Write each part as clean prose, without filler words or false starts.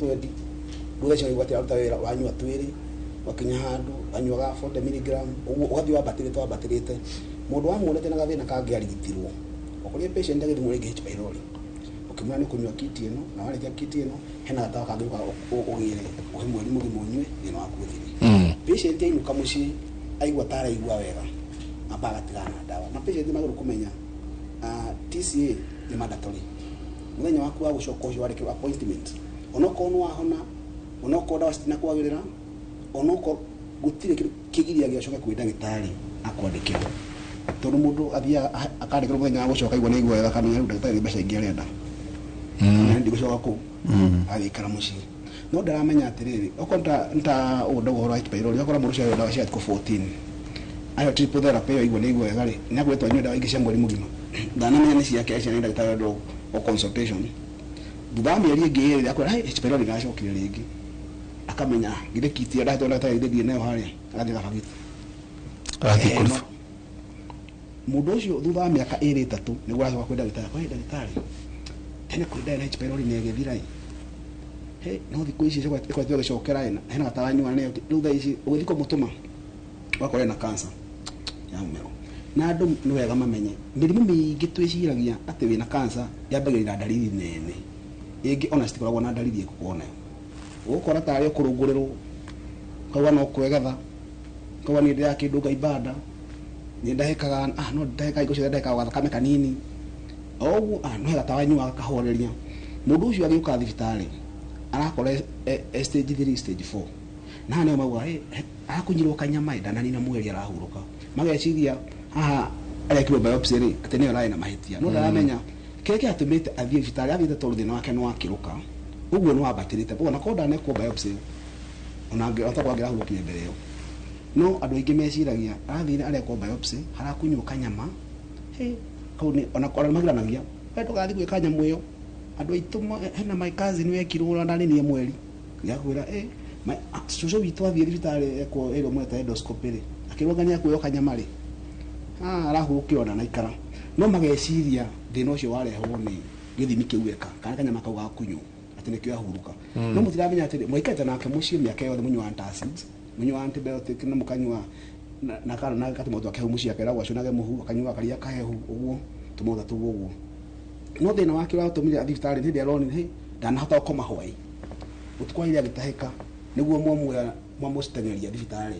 twendi ndũtha cio igwatira ruta wĩra wanyua twĩrĩ wakinya handu anyuaga 40 mg ugathi wabatirite mundu wamuonete na gathina kangĩarigitirwo okorie patient agĩthimwo rĩngĩ H pylori ukimwona ni kunyua kiti ĩno na warĩkia kiti ĩno hena gatawa kangĩuka ũgĩre ũhe mweri mũgima ũnyue thĩna waku ũthire patient ainũka mũciĩ aigua tara igua wega ambaga tigana dawa na patient magũrũ kũmenya TCA ni mandatory muthenya waku wa gũcoka ũcio warĩkia appointment onoko no wahona onoko dawa citina kwagĩrĩra onoko gutire kigiria gĩacoka kwĩ ndagĩtarĩ akwandĩkĩra tondu mundu athia akandĩkĩrwo muthenya wa gũcoka igua nĩigua wega kamenya rĩu ndagĩtarĩ mbeca ingĩ arenda na ndi gũcoka kũ agĩikara mũciĩ no ndaramenya atĩrĩrĩ okonta nta ũndogo horo H pylori akora mũndũ cio dawa cia 14 ayo triple therapy yo igua nĩigua wega rĩ nĩagwetwo anyue dawa ingĩ cia mweri mũgima ndanamenya nĩ ciake cia ndagĩtarĩ ndo o consultation thutha mĩeri ĩngĩ akora H pylori ndacokire rĩngĩ akamenya githĩ kiti ndahetwo ndagĩtarĩ ndĩthiĩ nayo harĩa agathiĩ gabagiti agathiĩ mundu ucio thutha wa miaka 2-3 nĩguo aracoka kwenda ndagĩtarĩ tene kwenda H pylori nĩ gĩthira no thikũ ici ĩkwatio gĩcokera hena gataranyua nĩ rĩu thaa ici ũgĩthii kũmũtũma wakore na cancer ya mũmero na andũ nĩ wega mamenye mĩrimũ mĩingĩ twĩciragia atĩ wĩna cancer yambagĩrĩra ndariri nene ĩngĩ ona citikoragwo na ndariri ĩkũkorwo nayo ũgũkora tarĩ ũkũrũngũrĩrwo kauga no kwegetha kauga nĩ ndĩra kĩndũ ngaibanda nĩ ndahekaga no ndaheka igo cio ndaheka gathakame kanini oguo no hega tawanyua kahoreria mundu ucio agĩuka thibitarĩ arakora stage 3 stage 4 na nĩ mauga akunyirwo kanyama ndanani na mweri arahurũka mageciria haha arekirwo biopsy rĩ atĩ nĩ ona ena mahĩtia no ndaramenya keke atũmĩte athiĩ thibitarĩ athiĩte tondũ thĩna wake nĩ wakĩrũka uguo nĩ wabatĩrĩte bona konda nekwo biopsy ona angĩrota kwagĩrahurũkia mbere ĩyo no andũ aingĩ meciragia athire arekwo biopsy harakunywo kanyama kauni ona kora magiranagia wetu gathi gwĩka nyamũ ĩyo andũ aitũ hena my cousin wekirwo ndani nĩ mweri yakwĩra cucu witũ athiĩ thibitarĩ ekwo ĩrĩa mweta endoscopy rĩ akĩrũgania kuoyo kanyama rĩ arahurũkĩrwo na naikara no mageciria thĩna ũcio warehwo nĩ gĩthimi kĩu eka kana kanyama kau gakunywo atĩ nĩkĩo ahuruka no mũtiramenya atĩ mwaikate nake mũciĩ mĩaka yothe mũnyua antacids mũnyua antibiotic na mũkanyua na kana na katimoto ake mũciĩ akeragwo acio nage mũhu akanyua karia kahehu ũguo tumotha tu ũguo no thĩna wake ũratũmire thibitarĩ hĩndĩ aroni ndanahota gũkoma hwaĩ ũtukwaire agĩtahĩka nĩguo mwamũciteng'eria thibitarĩ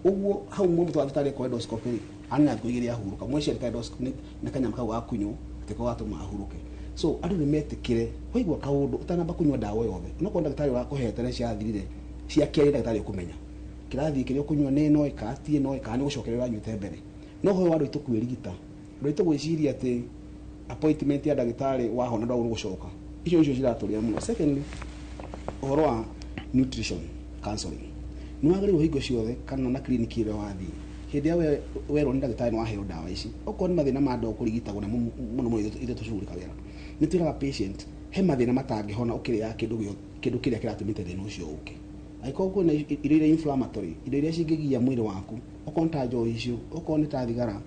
ũguo hau mũmũtwara thibitarĩ kwa endoscopy ana kuigiria huruka mweci alika endoscopy na kanyama kau gakunywo atiko gatũma ahuruke so andũ nĩ metĩkire waigua kaũndũ ũtanamba kunywa dawa yothe no kwa ndagĩtarĩ wakuhete na ciathirire ciakĩrĩ ndagĩtarĩ ũkũmenya kĩrathi kĩrĩa ũkũnywa nĩ no ĩkatie no ĩkani gũcokerera nyute mbere no ho wandũ itukwĩrigita ndũ itugwĩciria atĩ appointment ya ndagĩtarĩ wahona ndagũ gũcoka icio ciratũria mũno secondly ũhoro wa nutrition counseling nĩ wagĩrĩirwo hingo ciothe kana na clinic ĩrĩa wathiĩ hĩndĩ ya werwo nĩ ndagĩtarĩ nĩ waheo dawa ici okorwo nĩ mathĩna ma nda kũrigitagwo na mũno ithe tũcugurĩkagĩra nĩ twĩraga patient he mathĩna matangĩhona ũkĩrĩa kĩndũ kĩrĩa kĩratũmĩte thĩna ũcio ũke angĩkorwo kwĩna irio iria inflammatory irio iria cingĩgia mwĩrĩ waku okorwo nĩ ta njohi icio okorwo nĩ ta thigara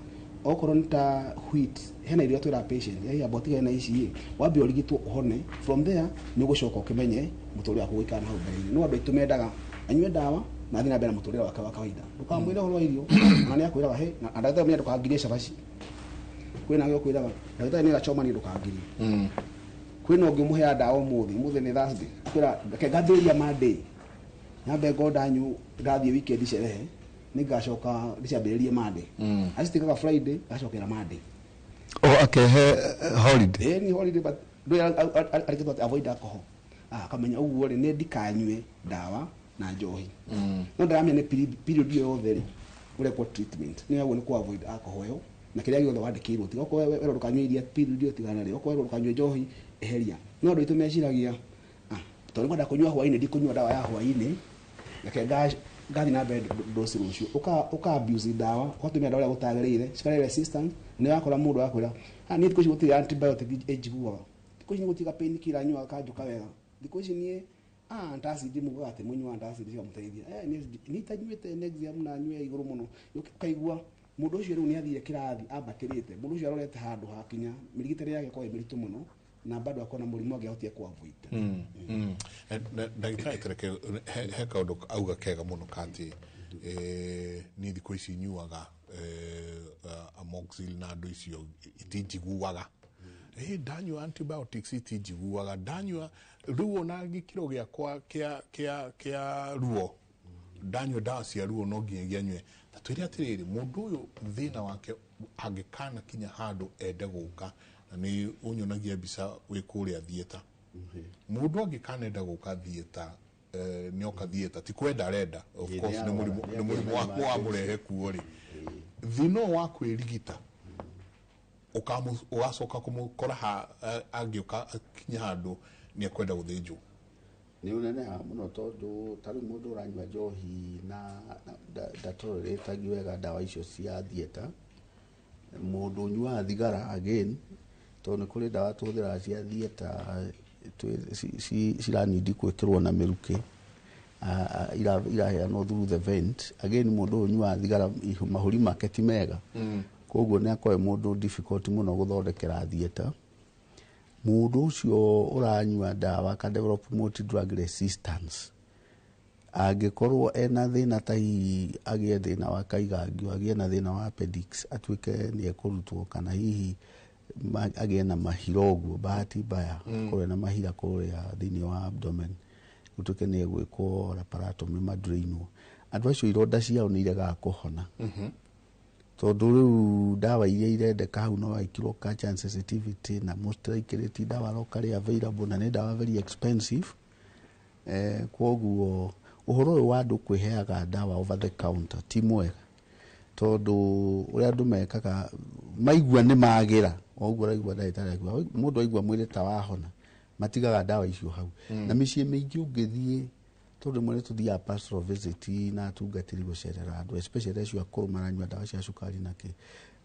okorwo nĩ ta wheat hena irio twĩraga patient ya botiga na ici wambe ũrigitwo ũhone from there nĩ ũgũcoka ũkĩmenye mũtũrĩre waku gũikara na hau mbere-inĩ no andũ aitũ mendaga anyue dawa na thiĩ na mbere na mũtũrĩre wake wa kawaida ndũkamwĩre ũhoro wa irio na nĩ akwĩraga he na ndagĩtarĩ mwenye ndũkangirie cabaci kwĩna gĩo kwĩraga ndagĩtarĩ nĩ agacoma nĩ ndũkangirie kwĩna ũngĩmũhe dawa ũmũthĩ nĩ Thursday akwĩra reke ngathĩrĩria Monday nyambe ngoda nyu ngathiĩ weekend cerehe nĩ ngacoka ndicambĩrĩrie Monday acitikaga Friday gacokera Monday akehe holiday ni holiday but arĩkĩtwo avoid alcohol akamenya ũguo rĩ nĩ ndikanyue dawa na njohi no ndaramenya nĩ period ĩyo yothe ũrekwo treatment nĩ yaguo nĩ ku avoid alcohol yo na kĩrĩa gĩothe wandĩkĩirwo tiga okorwo wero ndũkanyua iria period ĩyo tigana rĩ okorwo ndũkanyua njohi eheria no andũ aitũ meciragia tondũ ngwenda kũnyua hwaĩ-inĩ ndikũnyua dawa ya hwaĩ-inĩ reke ngathi na mbere dosi rũciũ ũka abuse dawa ũkatumia dawa ũrĩa gũtagĩrĩire cikarĩ resistant nĩ wakora mũndũ akwĩra niĩ thikũ ici gũtirĩ antibiotic ĩnjiguaga thikũ ici gũtiga pain killer nyuaga kanjũka wega thikũ ici niĩ antacid mugaga atĩ mũnyua antacid ciamũteithia niĩ tanyuĩte nexium na nyue igũrũ mũno ũkaigua mũndũ ũcio rĩu nĩ athire kĩrathi ambatĩrĩte mũndũ ũcio arorete handũ hakinya mĩrigitĩre yake kwa mĩritũ mũno na bado akona mũrimũ angĩhotia ku avoid. Ndagĩtarĩ tereke he kaũndũ auga kega mũno kati nĩ thikũ ici nyuaga amoxil na andũ icio itinjiguaga. Ndanyua antibiotics itinjiguaga, ndanyua rĩu ona gĩkĩro gĩakwa kĩa ruo, ndanyua ndawa cia ruo no nginyagia nyue. Ta twĩre atĩrĩrĩ, mũndũ ũyũ thĩna wake angĩkana kinya handũ ende gũka, na nĩ ũnyonagia mbica wĩ kũrĩa thieta. Mũndũ angĩkana enda gũka thieta, nĩ oka thieta, ti kwenda arenda, of course nĩ mũrimũ wa mũrehe kuo rĩ. Thina wa kwĩrigita ũgacoka kũmũkora angĩũka kinya handũ nĩ ekwenda gũthĩnjwo. Nĩ ũneneha mũno tondũ ta rĩu mũndũ ũranyua njohi na ndatolerĩtagi wega ndawa icio cia thieta. Mũndũ ũnyuaga thigara again, tondũ nĩ kũrĩ ndawa tũhũthĩraga cia thieta ciranindi gwĩkĩrwo na mĩrukĩ iraheanwo through the vent. Again mũndũ ũnyuaga thigara mahũri make ti mega, koguo nĩ akoe mũndũ difficult mũno gũthondekera thieta. Mũndũ ũcio ũranyua ndawa ka develop multi drug resistance, angĩkorwo ena thĩna ta hihi agĩe thĩna wa kaigangio, agĩe na thĩna wa appendix, atuĩke nĩ ekũrutwo, kana hihi agĩe na mahira ũguo, bahati mbaya kũrĩa na mahira kũrĩa thĩinĩ wa abdomen, gũtuĩke nĩ egwĩkwo laparotomy madrainwo. Andũ acio ironda ciao nĩ iregaga kũhona, tondũ rĩu ndawa iria irendeka hau no ikirwo culture and sensitivity, na most likely ndawa locally available, na nĩ ndawa very expensive. Koguo ũhoro ũyũ wa andũ kwĩheaga ndawa over the counter ti mwega, tondũ ũrĩa andũ mekaga maigua nĩ magĩra, ũguo raigua ndagĩtarĩ akiuga mũndũ aigua mwĩrĩ ta wahona, matigaga ndawa icio hau. Na mĩciĩ mĩingĩ ũngĩthiĩ, tondũ mwĩrĩ tuthiaga pastoral visit na tungatĩri gũcerera andũ, especially acio akũrũ maranyua ndawa cia cukari na kĩ,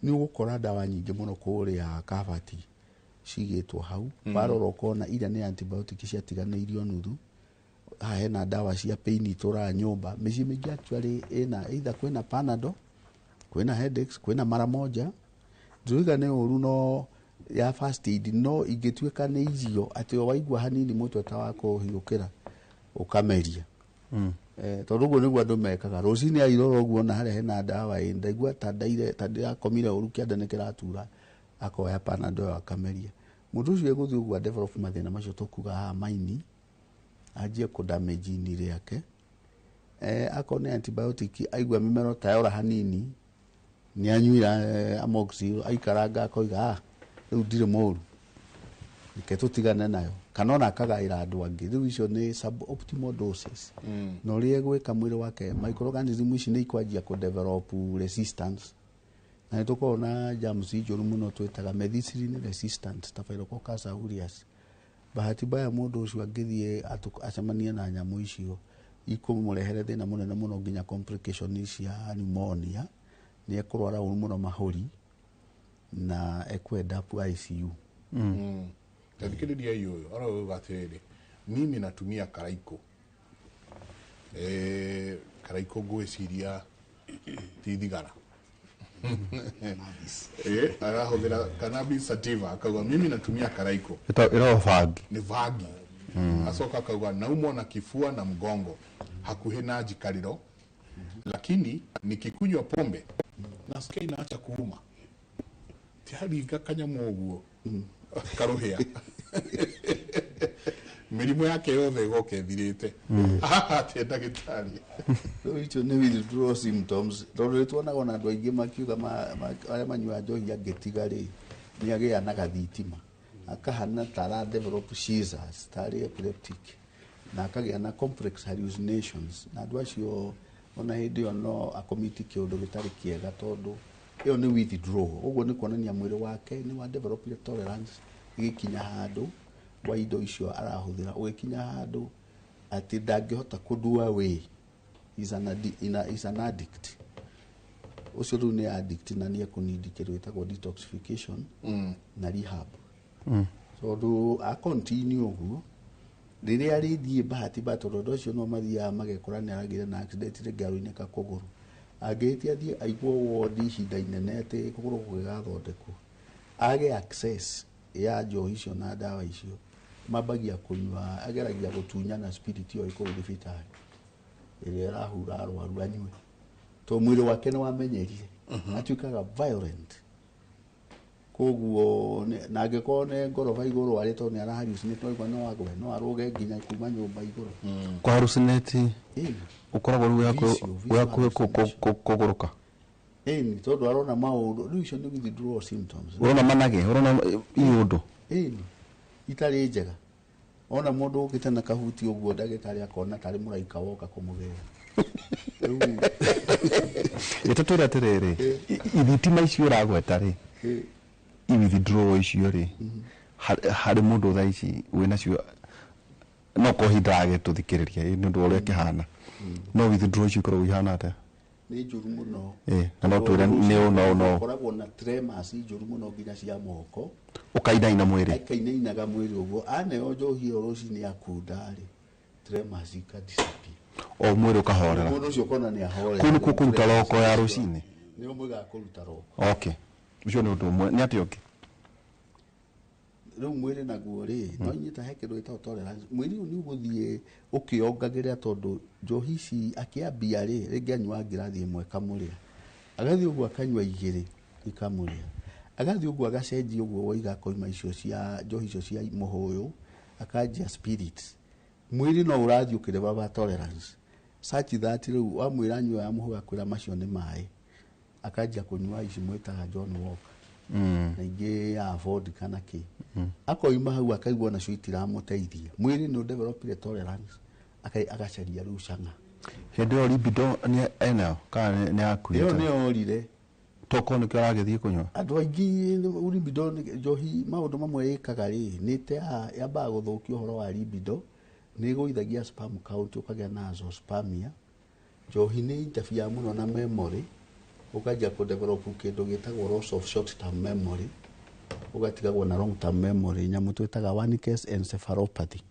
nĩ ũgũkora ndawa nyingĩ mũno kũrĩa kabati cigĩtwo hau. Warora ũkona iria nĩ antibiotic ciatiganĩirio nuthu, hena ndawa cia pain tũra nyũmba. Mĩciĩ mĩingĩ actually ĩna either kwĩna panadol, kwĩna headaches, kwĩna mara moja. Ndiuga nĩ ũru no ya first aid, no ingĩtuĩka nĩ irio atĩ waigua hanini mũtwe ta wa kũhiũkĩra ũkameria. Tondũ ũguo nĩguo andũ mekaga. Rũcinĩ airora ũguo na harĩa hena ndawa ndaigua ta ndĩrakomire ũru kĩanda nĩ kĩratura, akoya panadol akameria. Mũndũ ũcio egũthiĩ ũguo develop mathĩna macio tũkuga haha maini, anjie kũdamage ini rĩake. Akorwo nĩ antibiotic aigua mĩmero ta yora hanini, nĩ anyuira amoxil, aikaranga akoiga rĩu ndirĩ mũru, reke tũtigane nayo, kana ona akagaĩra andũ angĩ. Rĩu icio nĩ suboptimal doses. Na ũrĩa egwĩka mwĩrĩ wake, microorganism ici nĩ ikwanjia kũdevelop resistance, na nĩ tũkoragwo na germs njũru mũno twĩtaga methicillin resistant staphylococcus aureus. Bahati mbaya mũndũ ũcio angĩthiĩ acemanie na nyamũ icio, ikũmũrehere thĩna mũnene mũno nginya complication cia pneumonia, nĩ ekũrwara ũru mũno mahũri na ekwenda ICU. Tadikiriria hiyo gatĩrĩrĩ, mimi natumia karaiko. Karaiko gwĩciria ti thigara. Arahũthĩra cannabis sativa, akauga mimi natumia karaiko. Ĩro vagi. Ni vagi. Asoka akauga naumwa na kifua na mgongo, hakuhĩ na njikarĩro, lakini nikikunywa pombe nasikia inaacha kuuma. Tihari gakanyamũ ũguo karuhia. Mĩrimũ yake yothe ĩgoka ĩthirĩte. Ati ndagĩtarĩ. Icio nĩ withdrawal symptoms. Tondũ tuonaga na andũ aingĩ makiuga arĩa manyua njohi angĩtiga rĩ, nĩ agĩa na gathitima, akahana tara develop seizures, tarĩ epileptic, na akagĩa na complex hallucinations. Na andũ acio ona hĩndĩ ĩyo no akomiti kĩũndũ gĩtarĩ kĩega, tondũ ĩyo nĩ withdrawal. Ũguo nĩ kuonania mwĩrĩ wake nĩ wa develop tolerance gĩkinya handũ wa indo icio arahũthĩra, ũgĩkinya handũ atĩ ndangĩhota kũdua away. Is an addict. Ũcio rĩu nĩ addict, na nĩ ekũnindi kĩndũ gĩtagwo detoxification na rehab. Tondũ a continue ũguo, rĩrĩa rĩthiĩ bahati mbaya, tondũ ũndũ ũcio no mathiaga magekora nĩ aragĩire na accident rĩngĩ aroinĩka kũgũrũ, angĩhĩtia athiĩ aigwo ward ihinda inene atĩ kũgũrũ gũgĩgathondekwo, age access ya njohi icio na ndawa icio mambagia kunywa ageragia gutunyana spirit yo iko thibitarĩ ĩrĩa ĩrahura arwaru anyue to mwĩrĩ wake nĩ wamenyerire atuĩkaga violent koguo na angĩkorwo nĩ ngoroba igũrũ arĩ to nĩ arahallucinate no agwe no aroge nginya kuma nyũmba igũrũ kwa hallucinate ukoragwo rĩu kũgũrũka ni tondu arona maundu riu icio ni withdrawal symptoms urona manage urona iundu ni itari njega ona mundu ukite na kahuti uguo ndagitari akona tari muraika woka kumugera itatu ratiriri ithitima icio uragweta ri withdrawal icio ri hari mundu tha ici wina cio no kohindage tuthikiriria ni ndu uria kihana no withdrawal icio korwo ihana ate ni njuru muno na no twire ni no koragwo na tremors njuru muno nginya cia moko ukainaina mwiri akainainaga mwiri uguo aneo njohi rucinĩ akundari tremors ikadisappear o mwiri ukahorera mundu ucio kona ni ahorera kunu kuruta roko ya rucinĩ ni umwiga kuruta roko okay ucio ni undu umwe ni ati okay riu mwiri naguo ri no nyita he kindu gitao tolerance mwiri ni uguthie ukiongagirira tondu njohi ici akiambia ri ringi anywa ngirathi imwe kamuria agathi uguo akanywa igiri ikamuria agathi uguo agacenjia uguo waiga koima icio cia njohi icio cia muhuyu akanjia spirit mwiri no urathi ukireba tolerance such that riu wa mwira anywa ya muhuyu akwira macio ni mai akanjia kunywa ici mwitaga John Walker na ingi ya avoid kana ki akoima hau akaigua na sweet iramuteithia mwiri no develop tolerance agacaria riu canga hindi o libido ni ena kana ni akuita yo ni orire toko ni kira githie kunywa andu aingi libido njohi maundu mamwe ikaga ri ni te ya ba guthukia uhoro wa libido ni guithagia sperm count ukagia na azoospermia njohi ni interfere muno na memory ukaja ku develop kindu gitagwo loss of short term memory ugatigagwo na long term memory nyamu twitaga one case encephalopathy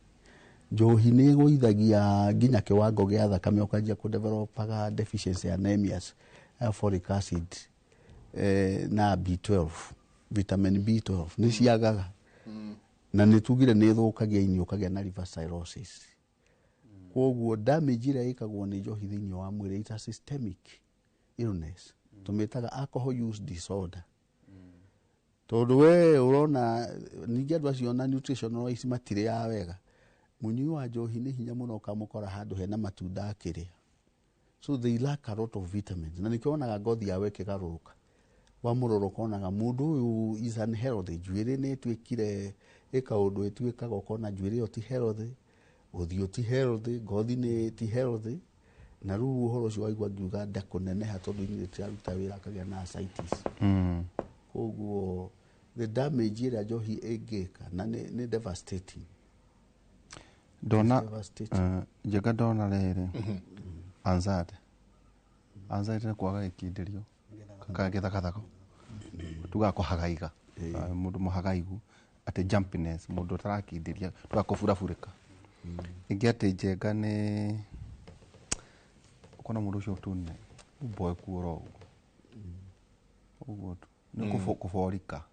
njohi ni guithagia nginya kiwango gia thakame ukaja ku developaga deficiency anemias folic acid na B12 vitamin B12 ni ciagaga na ni tugire ni thukagia ini ukagia na liver cirrhosis koguo damage ira ikagwo ni njohi thini wa mwiri ita systemic illness tumetaga alcohol use disorder tondu we urona ningi andu acio na nutritional wise matire ya wega munyu wa njohi ni hinya muno kamukora handu hena matunda akiria so they lack a lot of vitamins na nikionaga ngothi yawe kigaruruka wa muroro konaga mundu uyu is unhealthy njwiri ni twikire ikaundu itwikaga ukona njwiri oti healthy uthio ti healthy ngothi ni ti healthy na riu uhoro ucio waigua ngiuga ndakuneneha tondu ni tiraruta wira akagia na ascites koguo the damage ira njohi ingika na ni devastating dona njega dona rere anxiety ni kwaga ikindirio kagetha kathako tuga ko hagaiga mundu muhagaigu ati jumpiness mundu tarakindiria tuga ko furafurika ingi ati njega ni kona mundu ucio tunne boy kuoro uguo ni kuforika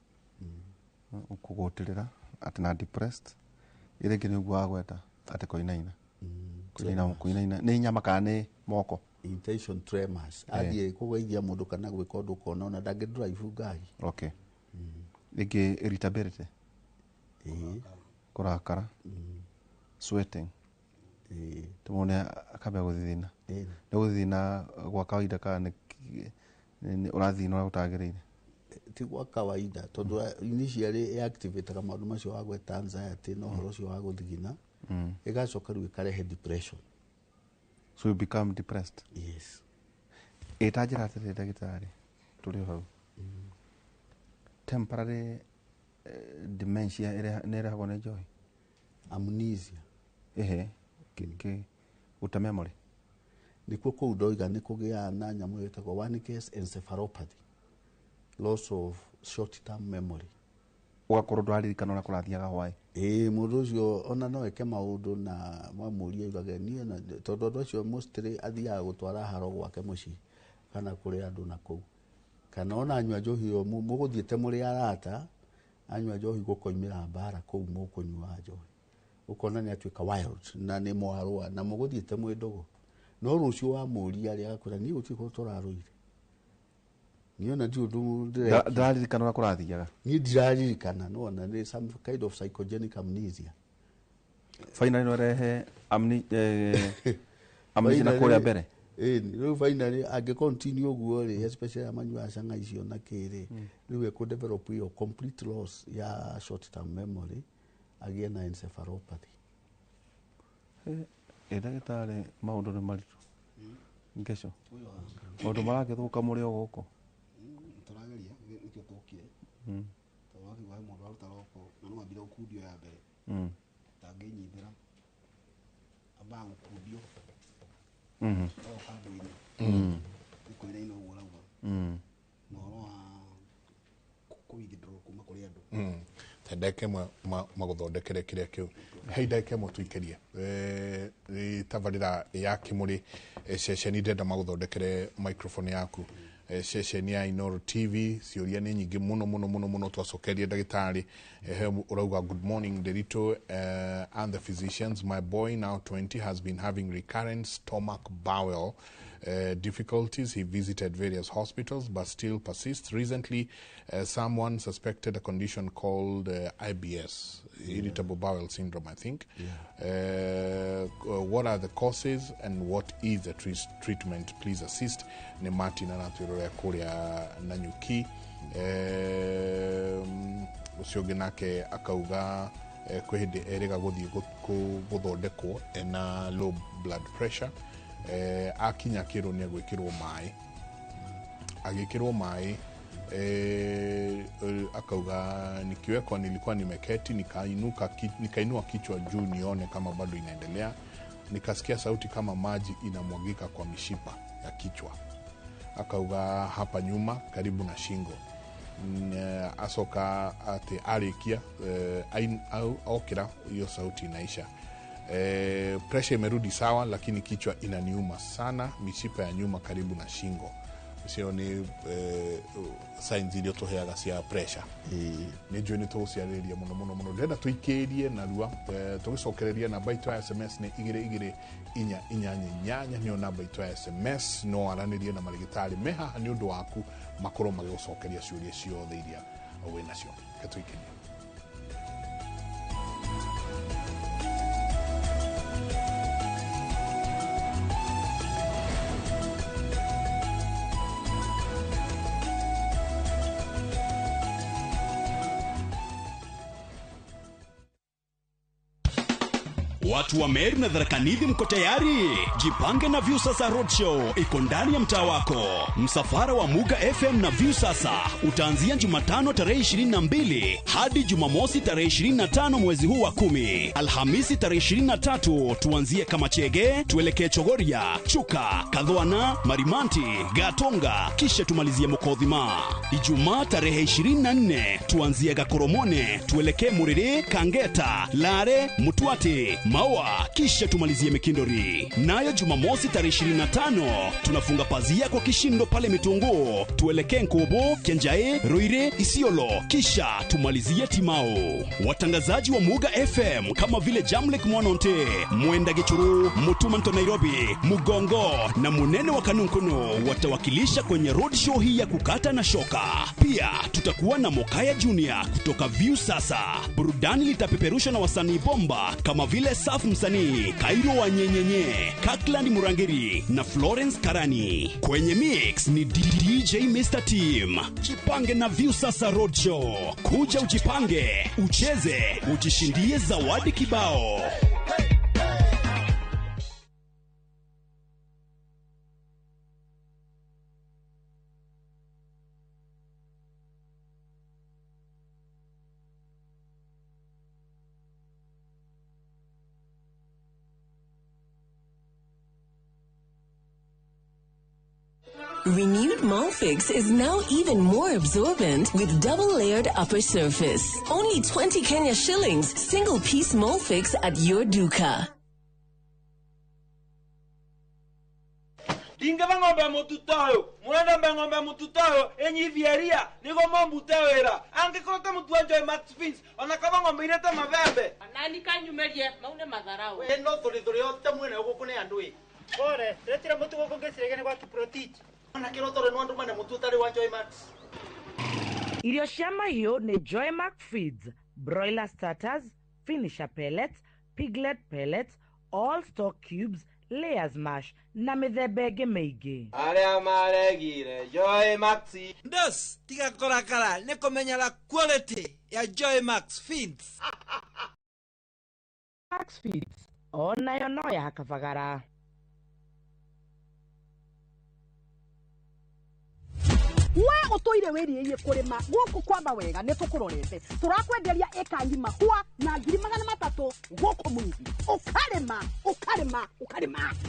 ukugotirira ati na depressed ile ngine gwa gweta ati koinaina koinaina ni nyama kana moko intention tremors athie kugeithia mundu kana gwika undu kona ona ndage drive ngari okay ige irritability kurakara sweating tumone akabe guthina ni guthina gwa kawaida kana ni urathina utagirire ti gwa kawaida tondu initially activate kama maundu macio wa gweta anxiety no horo cio wa guthigina igacoka riu ikarehe depression so you become depressed yes etajira ate ndagitari tuli hau temporary dementia nera hagone joy amnesia ke uta memory nikuo kou ndoiga ni kugia na nyamu yetagwo one case encephalopathy loss of short term memory ugakorwo ndwaririkana na kurathiaga hwai mundu ucio ona no eke maundu na mwamuria igage nie na tondu andu acio mostly athiaga gutwara haro gwake mucii kana kuri andu na kou kana ona anywa njohi yo muguthiete muri arata anywa njohi gukoimira mbara kuu mukunywa njohi ukona ni atuika wild na ni mwarua na muguthiite mwendogo no rucio wa muri ari akura ni utiko turaruire niona ndio ndu ndaririkana kurathiaga ni ndiraririkana no na ni some kind of psychogenic amnesia finally no rehe amnesia na kuria mbere riu finally age continue uguo ri especially amanywa canga icio na kiri riu eko develop your complete loss ya short term memory agie na encephalopathy ndagitari maundu ni maritu ngeco maundu maragithuka muri o guko turageria nikio tukire tawaki wa mundu aruta roko na no ambira ukudio ya mbere tanginyithira aba ukudio o kandu-ini ikuire ino uguo rauga no wa kuwithdraw kuma kuri andu tendeke maguthondekere kiria kiu heindeke mo tuikerie tavarira ya kimuri session ndenda maguthondekere microphone yaku session ya Inoro TV ciuria ni nyingi muno twacokerie ndagitari urauga good morning Derito and the physicians. My boy now 20 has been having recurrent stomach bowel difficulties. He visited various hospitals but still persists. Recently someone suspected a condition called IBS, irritable bowel syndrome, I think. What are the causes and what is the treatment? Please assist. Ni Martin anatwirore kuria Nanyuki. Ucio nake akauga kwihindi erega guthii guthondekwo na low blood pressure. Akinya kiro ni gwikirwo mai agikirwo mai akauga nikiwekwa nilikuwa nimeketi nikainua kichwa juu nione kama bado inaendelea, nikasikia sauti kama maji inamwagika kwa mishipa ya kichwa. Akauga hapa nyuma karibu na shingo. Asoka ate arikia au okira hiyo sauti inaisha. Pressure imerudi sawa lakini kichwa inaniuma sana, mishipa ya nyuma karibu na shingo. Sio ni signs ile toheaga cia pressure. Ni joni to ciareria muno ndenda tuikerie na rua tugicokereria na baito ya SMS ni 2288 ni ona baito ya SMS no aranirie na marigitari meha ni undu waku makoro magicokeria ciuria ciothe iria we nacio ketuikerie. Watu wa Meru na Tharaka-Nithi mko tayari? Jipange na Viusasa Roadshow iko ndani ya mtaa wako. Msafara wa Muga FM na Viusasa utaanzia Jumatano tarehe 22 hadi Jumamosi tarehe 25 mwezi huu wa 10. Alhamisi tarehe 23 tuanzie Kamachege, tuelekee Chogoria, Chuka, Kadhoana, Marimanti, Gatonga, kisha tumalizie Mukodhima. Ijumaa tarehe 24 tuanzie Gakoromone, tuelekee Muriri, Kangeta, Lare, Mutwate, Maua, kisha tumalizie Mikindori. Nayo Jumamosi tarehe 25 tunafunga pazia kwa kishindo pale Mitungu, tuelekee Nkobo, Kenjae, Roire, Isiolo, kisha tumalizie Timao. Watangazaji wa Muga FM kama vile Jamlek Mwanonte, Mwenda Gichuru, Mutumanto Nairobi, Mugongo na Munene wa Kanunkuno watawakilisha kwenye road show hii ya kukata na shoka. Pia tutakuwa na Mokaya Junior kutoka Viusasa. Burudani litapeperushwa na wasanii bomba kama vile Safu Msanii, Kairo wa Nyenyenye, Kakland Murangiri na Florence Karani. Kwenye mix ni DJ Mr. Team. Jipange na Viusasa Roadshow. Kuja ujipange, ucheze, ujishindie zawadi kibao. Renewed Molfix is now even more absorbent with double-layered upper surface. Only 20 Kenya shillings, single-piece Molfix at your duka. Ndingeba ng'ombe mututoyo murenda mbe ng'ombe mututoyo enyithieria nigo mombute wira angikota mutu Joy Max Fins ona kaba ng'ombe irete mabembe nani kanyumerie maune matharau no thuri yote mwene guku ni andu kore retira mutu guku ngesirege ni gwa kiprotich ona kirotore no andu mane mutu tari wa Joy Max. Irio cia mahiũ nĩ Joy Max Feeds, broiler starters, finisher pellets, piglet pellets, all stock cubes, layers mash na mĩthemba ĩngĩ mĩingĩ. Arĩa maregire Joy Max. Ndos tiga korakara nĩ kũmenyera quality ya Joy Max Feeds. Max Feeds onayo no ya kabagara. We utoire wiriye kurima guku kwamba wega ne tukurorete turakwenderia eka ngima kwa na 300 guku mwingi ukarima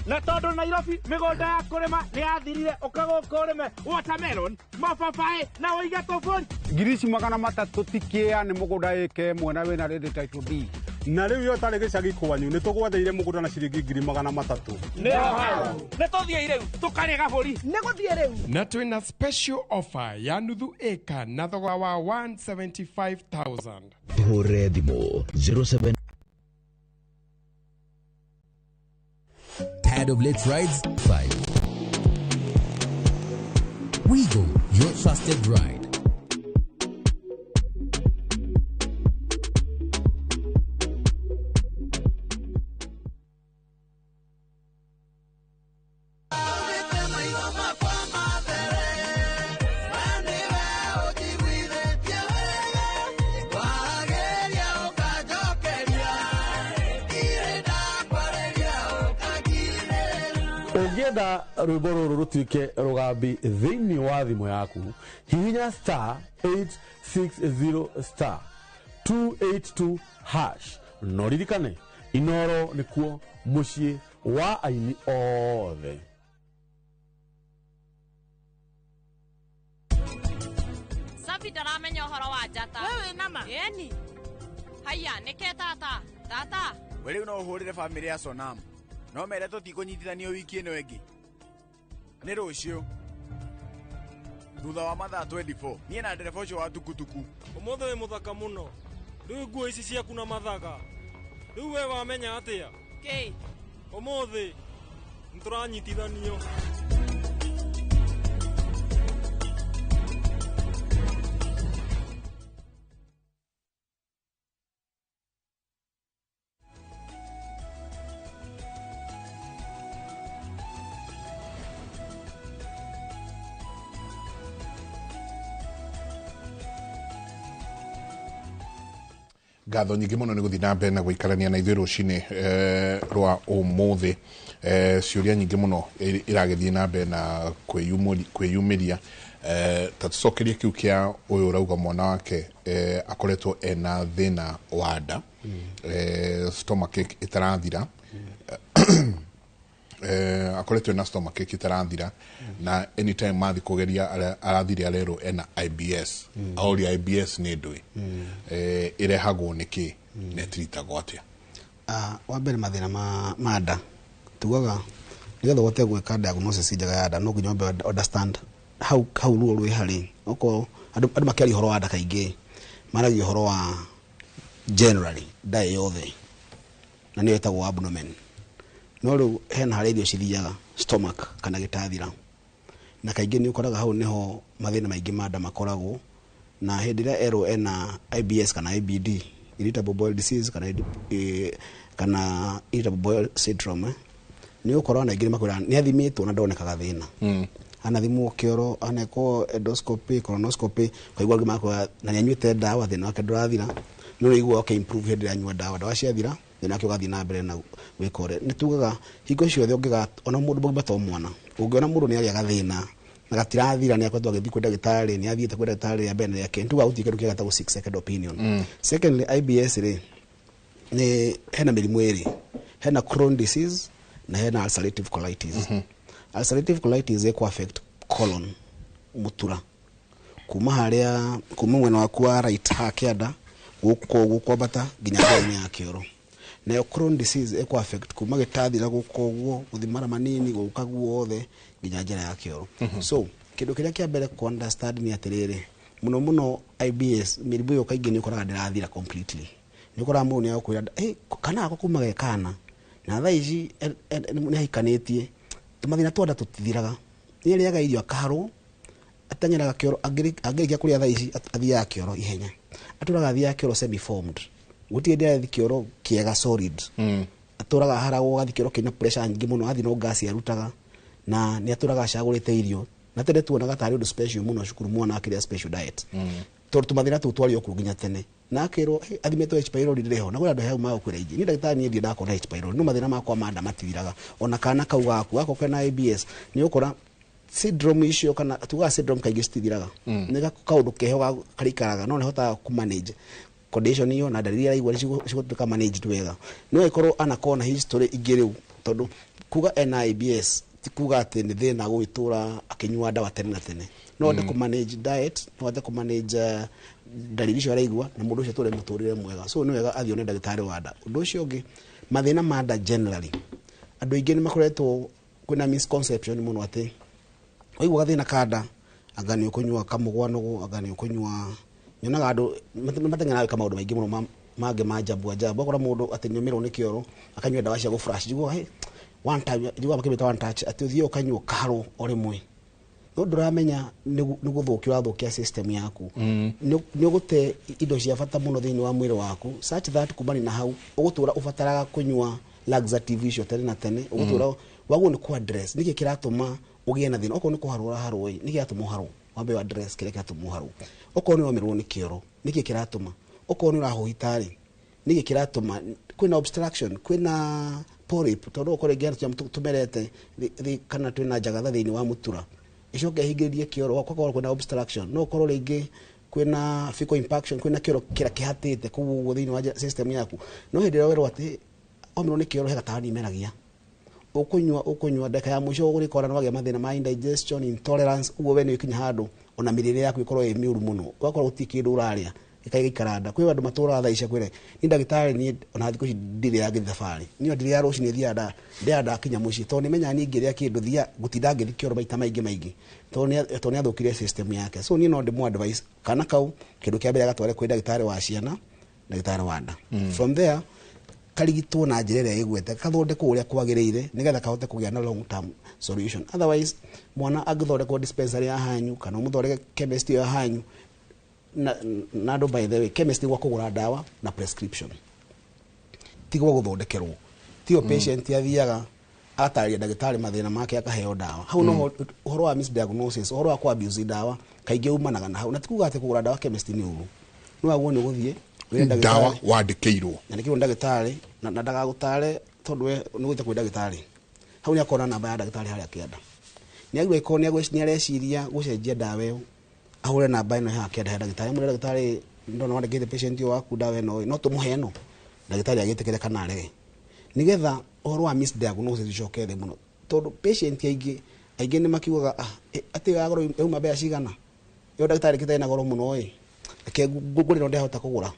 na tondu Nairobi migonda ya kurima ni yathirire ukagoka urime watermelon mababaĩ na uiga tofori 300 tikia ni mugunda eke mwena wina ready title D na riu yo tari gicagi kwanyu ni tugwatheire mugunda na ciringi 300 ne tothie riu tukarega buri ne guthie riu na twina special offer ya nuthu eka na thogora wa 175,000 Hore thimo 07 Tired of late rides? 5 We go, your trusted ride. Ũngĩenda rwĩmbo rũrũ rũtuĩke rũgambi thĩinĩ wa thimũ yaku hihinya *860*282# no ririkane Inoro nĩkuo mũciĩ wa aini othe. Safi ndaramenya ũhoro wa njata wewe nama yeni haya nĩke tata wewe no ũhũrĩre family ya Sonam no mere tũtikũnyitithanio wiki ĩno ĩngĩ nĩ rũciũ thutha wa mathaa 24 niĩ na ndereba ũcio wa tukutuku ũmũthĩ wĩ mũthaka mũno rĩu nguo ici ciaku na mathaga rĩu we wamenya atĩa kĩ ũmũthĩ nĩtũranyitithanio. ngatho nyingĩ mũno nĩ gũthiĩ na mbere na gũikarania na ithuĩ rũcinĩ rwa ũmũthĩ ciũria nyingĩ mũno iragĩthiĩ na mbere na kwĩyumĩria ta tũcokerie kĩu kĩa ũyũ ũrauga mwana wake akoretwo ena thĩna wa nda stomach ĩtarathira akoretwo ena stomach ĩtarathira na anytime mathi kugeria arathire arero ena IBS auri IBS nĩ ndũĩ irehagwo nĩkĩ na tritagwo atĩa wa mbere mathĩna ma nda tugaga nigetha ũhote gwĩka diagnosis njega ya nda no nginya wambe understand how ruo rwĩ harĩ oko andũ makĩaria ũhoro wa nda kaingĩ maragia ũhoro wa generally nda yothe na nĩ wetagwo abdomen no rĩu hena harĩa irio cithiaga stomach kana gĩtathira na kaingĩ nĩ ũkoraga hau niho mathĩna maingĩ ma nda makoragwo na hĩndĩ ĩrĩa ero ena IBS kana IBD irritable bowel disease kana irritable bowel syndrome nĩ ũkoraga na ingĩ makwĩra nĩ athimĩtwo na ndonekaga thĩna anathimwo kĩoro anekwo endoscopy colonoscopy kaigua ngĩmakwa na nĩ anyuĩte ndawa thĩna wake ndũrathira no rĩigua okay improve hĩndĩ ĩrĩa anyua ndawa ciathira thĩna wake ũgathiĩ na mbere na gwĩka nĩ tugaga hingo ciothe ũngĩga ona mũndũ mũgima to mwana ũngĩona mũndũ nĩ agĩa gathĩna na gatirathira nĩ akwenda gũthiĩ kwĩ ndagĩtarĩ nĩ athiĩte kwĩ ndagĩtarĩ ya mbere yake ntuga gũtirĩ kĩndũ kĩega ta 6 second opinion secondly IBS rĩ nĩ hena mĩrimũ ĩrĩ hena Crohn disease na hena ulcerative colitis ulcerative colitis ĩkũ affect colon mutura kuma mwena waku wa right ha kĩanda gũkwambata nginya kĩoro na Crohn disease eko affect kuma gitathira gukoguo guthimara manini gukaguo othe nginya njira ya kioro. So kindu kiria kia mbere ku understand ni atiriri muno IBS mirimu yo kaingi ni ukoraga ndirathira completely ni ukora mu ni akwira kana ako kumaga kana na tha ici ni hikanitie tumathina twanda tutithiraga ni riaga irio akaharo atanyeraga kioro angirikia kuria tha ici athiaga kioro ihenya aturaga athia kioro semi formed gutie ndia thikioro kiega solid aturaga harago gathikiro kina pressure nyingi muno athi no gas yarutaga na ni aturaga acagurite irio na tende tuonaga tari undu special muno cukuru mwana akiria special diet tor tumathira tu twari okuru ginya tene na akiro athimetwo H pylori ndireho na gura ndio ma okwira ingi ni ndagitari ni ndida ko na H pylori no mathina makwa manda matiraga ona kana kau gaku gako kana IBS ni ukora syndrome icio kana tuga syndrome kaingi citithiraga ni kaundu keho karikaraga no nehota ku manage condition iyo na dalili ya igwa cigutuka managed wega no ikorwo anakona history igiriu tondu kuga NIBS ti kuga ati ni thina gwitura akinywa dawa tene na tene no ende ku manage diet no ende ku manage dalili cio araigwa na mundu ucio ture muturire mwega so ni wega athio ne ndagitari wa nda undu ucio ungi mathina ma nda generally andu ingi ni makoretwo kwina misconception muno ati oigwa gathina kada agani ukunywa kamugwano agani ukunywa nyonaga andu matengera kama undu maingi muno mange majabu akora mundu ati nyomerwo ni kioro akanywa dawa cia go flash jigwa he one time jigwa bakimita one touch ati uthio kanywa kaharo orimwe no nduramenya ni guthukia system yaku ni gute indo cia bata muno thini wa mwiri waku such that kumani na hau ugutura ufataraga kunywa laxative icio tene na tene ugutura wagu ni ku address niki kiratuma ugie na thina oko ni kuharura haroi niki atuma haro wambe wa address kile kiratuma haro oko ni wamirwo ni kioro niki kiratuma oko ni urahohitari niki kiratuma kwina obstruction kwina polyp tondu ukore gera tumerete kana twina jagatha thini wa mutura icio ngehingiririe kioro kwa kwina obstruction no korwo ringi kwina fecal impaction kwina kioro kira kihatite kugu thini wa system yaku no hindi ro werwo ati omirwo ni kioro hega tani meragia ukunywa ndeka ya mwisho ugurikora no wage mathina ma indigestion intolerance ugo we ni kinya handu ona mirire yaku ikorwo imiuru muno ugakorwo utikindu uraria ikaiga ikaranda kwi andu matura thaisha kwire ni ndagitari ni ona thiko ndire ya githafari ni ndire ya roci ni thianda ndianda kinya muci to ni menya ni ngiria kindu thia gutinda ngithikio maita maingi to ni athukire system yake so ni no ndimo advice kana kau kindu kia mbere gatware kwi ndagitari wa ciana ndagitari wa nda from there karigitwo na njira ĩrĩa ĩgwete kathondekwo ũrĩa kwagĩrĩire nĩgetha kahote kũgĩa na long term solution otherwise mwana angĩthondekwo dispensary ya hanyu kana mũthondeke chemist ya hanyu na ndo by the way chemist gwa kũgũra ndawa na prescription tigwo gũthondekerwo tio patient athiaga ataria ndagĩtarĩ mathĩna make akaheo ndawa hau no ũhoro wa misdiagnosis ũhoro wa abuse ndawa kaingĩ umanaga na hau na tikuga atĩ kũgũra ndawa chemist ni ũru no agwo nĩ gũthiĩ ndawa wandikirwo na nikiro ndagitari na ndagagutare tondu we ni gwita kwi ndagitari hau ni akona namba ya ndagitari haria kienda ni agwe ko ni agwe ni areciria gucenjia ndawa iyo ahure namba ino ya kienda ndagitari mu ndagitari ndo no ndagite patient yo waku ndawa ino no tumuhe no ndagitari agitekere kana arege nigetha uhoro wa misdiagnosis icoke the muno tondu patient aigi ni makiugaga ati agoro euma bea cigana yo ndagitari kitai na goro muno ke gugure no ndahota kugura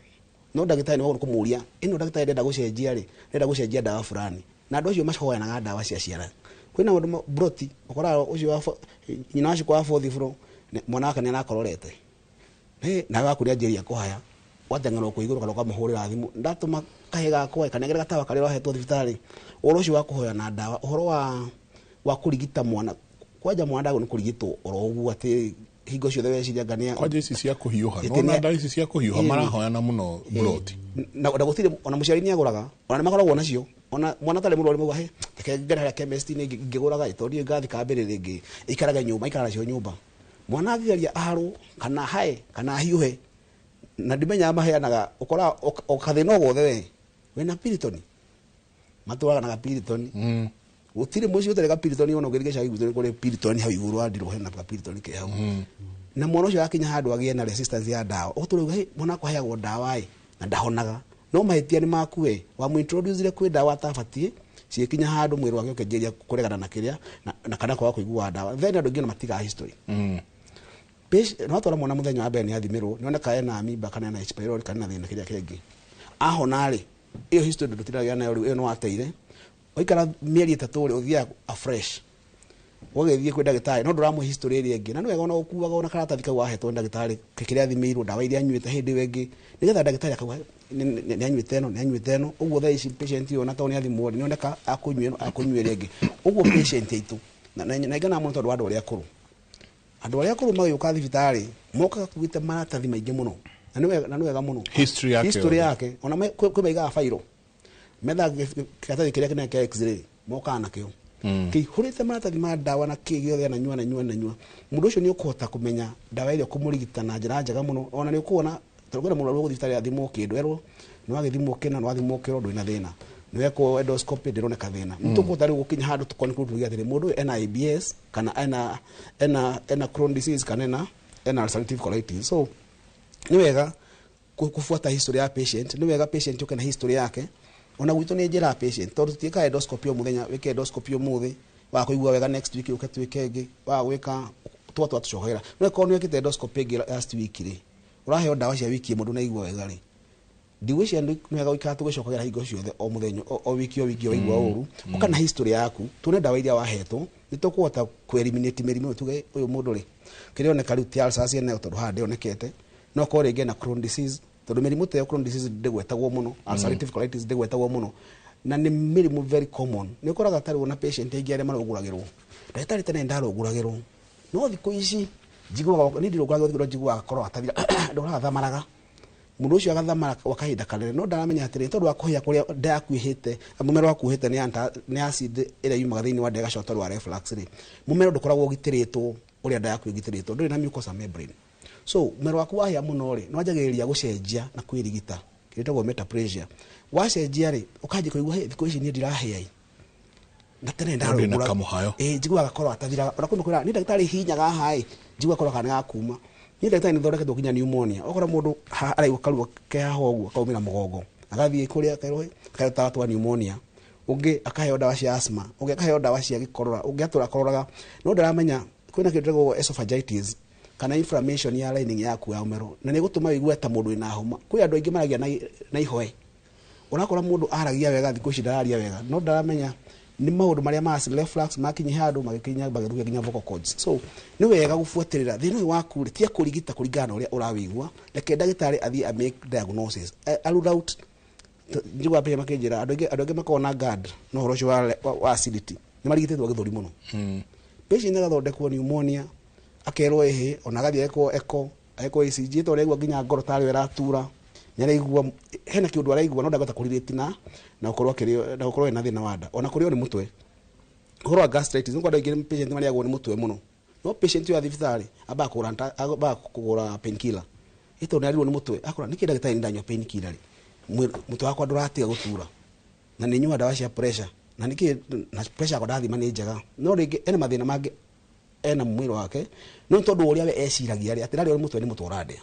no ndagitari no kumuria ino ndagitari ndenda gucenjia ri ndenda gucenjia ndawa fulani na andu acio macoyanaga ndawa cia ciara kwina mundu broti ukora ucio wa nyina wacio kwa fourth floor mwana wake ni anakororete na gakuria njeria kuhaya wateng'erwo ku iguru kana ukamuhurira thimu ndatuma kahega kwa kana ngera gatawa kare rohetwo thibitari oro ucio wa kuhoya na ndawa uhoro wa kurigita mwana kwaja mwana ndago ni kurigitwo oro ugu ati hingo ciothe weciria ngania kwa jesi cia kuhiuha no na ndaisi cia kuhiuha marahoyana muno broti na gutire ona muciari ni aguraga ona makoragwo nacio ona mwana tale muno mugwa he teke ngera ya chemist ni ngiguraga itori ngathi kambere ringi ikaraga nyumba ikaraga cio nyumba mwana agiria aharu kana hae kana hiuhe na ndimenya maheanaga ukora okathina gothe we na piritoni maturaga na piritoni gutire muci uterega piritoni ono ngirigesha igutire kuri piritoni hau iguru andirwo hena piritoni ke hau na mwana ucio akinya handu agie na resistance ya ndawa uturuga he mwana kwa heagwo ndawa na ndahonaga no mahitia ni maku wa mu introduce kwi ndawa tafatie cikinya handu mwiri wake ukenjeria kuregana na kiria na kana kwa kuigua ndawa then andu ngina matiga history no tora mwana muthenya wa mbere ni athimirwo niona kae na amiba kana na H pylori kana na thina kiria kingi ahona ri iyo history ndutiraga nayo riu no ateire oikara mieri 3 uri uthia afresh wagethie kwi ndagitari no nduramu history iri ingi na no wega ona ukuaga ona karatathi kau wahetwo ndagitari kiria thimirwo ndawa iria anyuite hindi wengi nigetha ndagitari akauga ni anyuite eno uguo tha ici patient yo na to ni athimwo ni oneka akunyuire ingi uguo patient itu na igana mu tondu andu aria akuru magiyuka thibitari moka kuite maratathi maingi muno na ni wega muno history yake ona kwi baiga fairo metha katathi kiria kina kia x-ray moka nakio hurite maratathi ma dawa na kigio thia na nyua mundu ucio ni ukuhota kumenya dawa ile kumurigita na njira njega muno ona ni ukuona tugura mundu wa thibitari athimwo kindu erwo no agithimwo kina no athimwo kiro ndu ina thina ni weko endoscopy ndironeka thina nitukuta riu gukinya handu tukonclude tugia thiri mundu ena IBS kana ena Crohn disease kana ena ulcerative colitis so ni wega kufuata history ya patient ni wega patient yuke na history yake ona gwitu ni njira patient tondu tutika endoscopy muthenya wike endoscopy umuthi wa kuigua wega next week uke twike ingi wa gwika twatwa tucohera no ko ni wikite endoscopy ingi last week ri uraheo dawa cia wiki mundu na igua wega ri ndiwicia ni wega gwika tugicohera hingo ciothe o muthenya o wiki waigua uru ukana history yaku tune dawa iria wahetwo ni tukuhota ku eliminate mirimu tuge uyu mundu ri kirioneka riu ti ulcers ene tondu hande onekete no ko ringi na Crohn disease tondu mirimu te Crohn disease ndigwetagwo muno ulcerative colitis ndigwetagwo muno na ni mirimu very common ni koraga tari ona patient ingi aria maruguragirwo ndagitari tene ndaruguragirwo no thiku ici jiguaga ni ndiruguragirwo thiku jiguaga korwo atathira ndora thamaraga mundu ucio agathamara wakahinda kanene no ndaramenya atiri tondu akuhia kuria ndakuihite mumero akuhite ni acid ire yumaga thiini wa ndega cotorwa wa reflux ri mumero ndukoragwo ugitiritwo uria ndaku igitiritwo nduri na mucosa membrane so mero waku wahia muno ri no anjagiriria gucenjia na kwirigita kiritagwo metaplasia wacenjia ri ukaje kuigua thiku ici ni ndirahia na tene ndarugura jiguaga korwo atathira ona kumukura ni ndagitari hinyaga hai jiguaga korwo kana gakuma ni ndagitari ni thondeketwo kinya pneumonia okora mundu araigua karuo ke haho uguo kaumira mugongo agathie kuria karuta twa pneumonia ungi akaheo dawa cia asthma ungi akaheo dawa cia gikorora ungi atura kororaga no ndaramenya kwina kindu gitagwo esophagitis kana inflammation ya lining yaku ya umero na ni gutuma wigua ta mundu ina homa kwi andu aingi maragia na ihoe urakora mundu aragia wega thiku ici ndararia wega no ndaramenya ni maundu maria ma acid reflux makinyi handu magikinya bagiruga ginya vocal cords so ni wega gufuatirira thina waku tia kurigita kuringana uria urawigua reke ndagitari athie a make diagnosis a rule out njigwa pe makinjira andu aingi makona guard no horo cio wa acidity ni marigitetwo githuri muno patient agathondekwo pneumonia akerwo ehe ona gathie eko ECG to regwa ginya ngoro tari wera tura nyaraigua hena kiundu araigua no ndagota kurirate na ukorwo kirio na ukorwo ina thina wanda ona kurio ni mutwe horo gastritis ngo ndagire patient mari agwo ni mutwe muno no patient yo athibitari aba kugura painkiller ito nari ni mutwe akora niki ndagitari ndanywa painkiller ri mutwe wakwa nduratiga gutura na ni nyua dawa cia pressure na niki na pressure kwa ndathi manejega no ringi ena mathina mangi ena mwiri wake no tondu uria we eciragia ri atirari uri mutwe ni mutwarade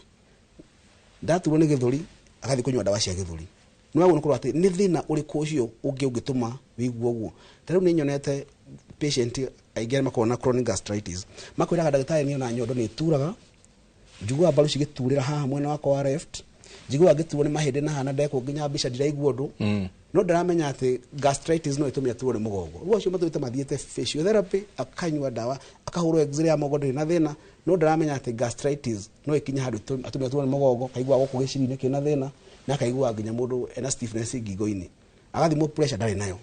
ndaturwo ni githuri agathi kunywa dawa cia githuri no agu nukorwo ati ni thina uri kucio ungituma wigua uguo tariu ni nyonete patient aigere makona chronic gastritis makwiraga ndagitari ni ona nyondo ni turaga njugua mbaru cigiturira haha mwena wako wa left njigua giturwo ni mahinde na hana ndeko nginya mbica ndiraigua undu no ndaramenya ati gastritis no itumia turwo ni mugongo ruo cio matuite mathiete physiotherapy akanywa dawa akahurwo x-ray ya mugongo na thina no ndaramenya ati gastritis no ikinya handu atumia turwo ni mugongo kaigua goko giciri-ini kina thina na kaigua nginya mundu ena stiffness ngingo-ini agathimwo pressure ndari nayo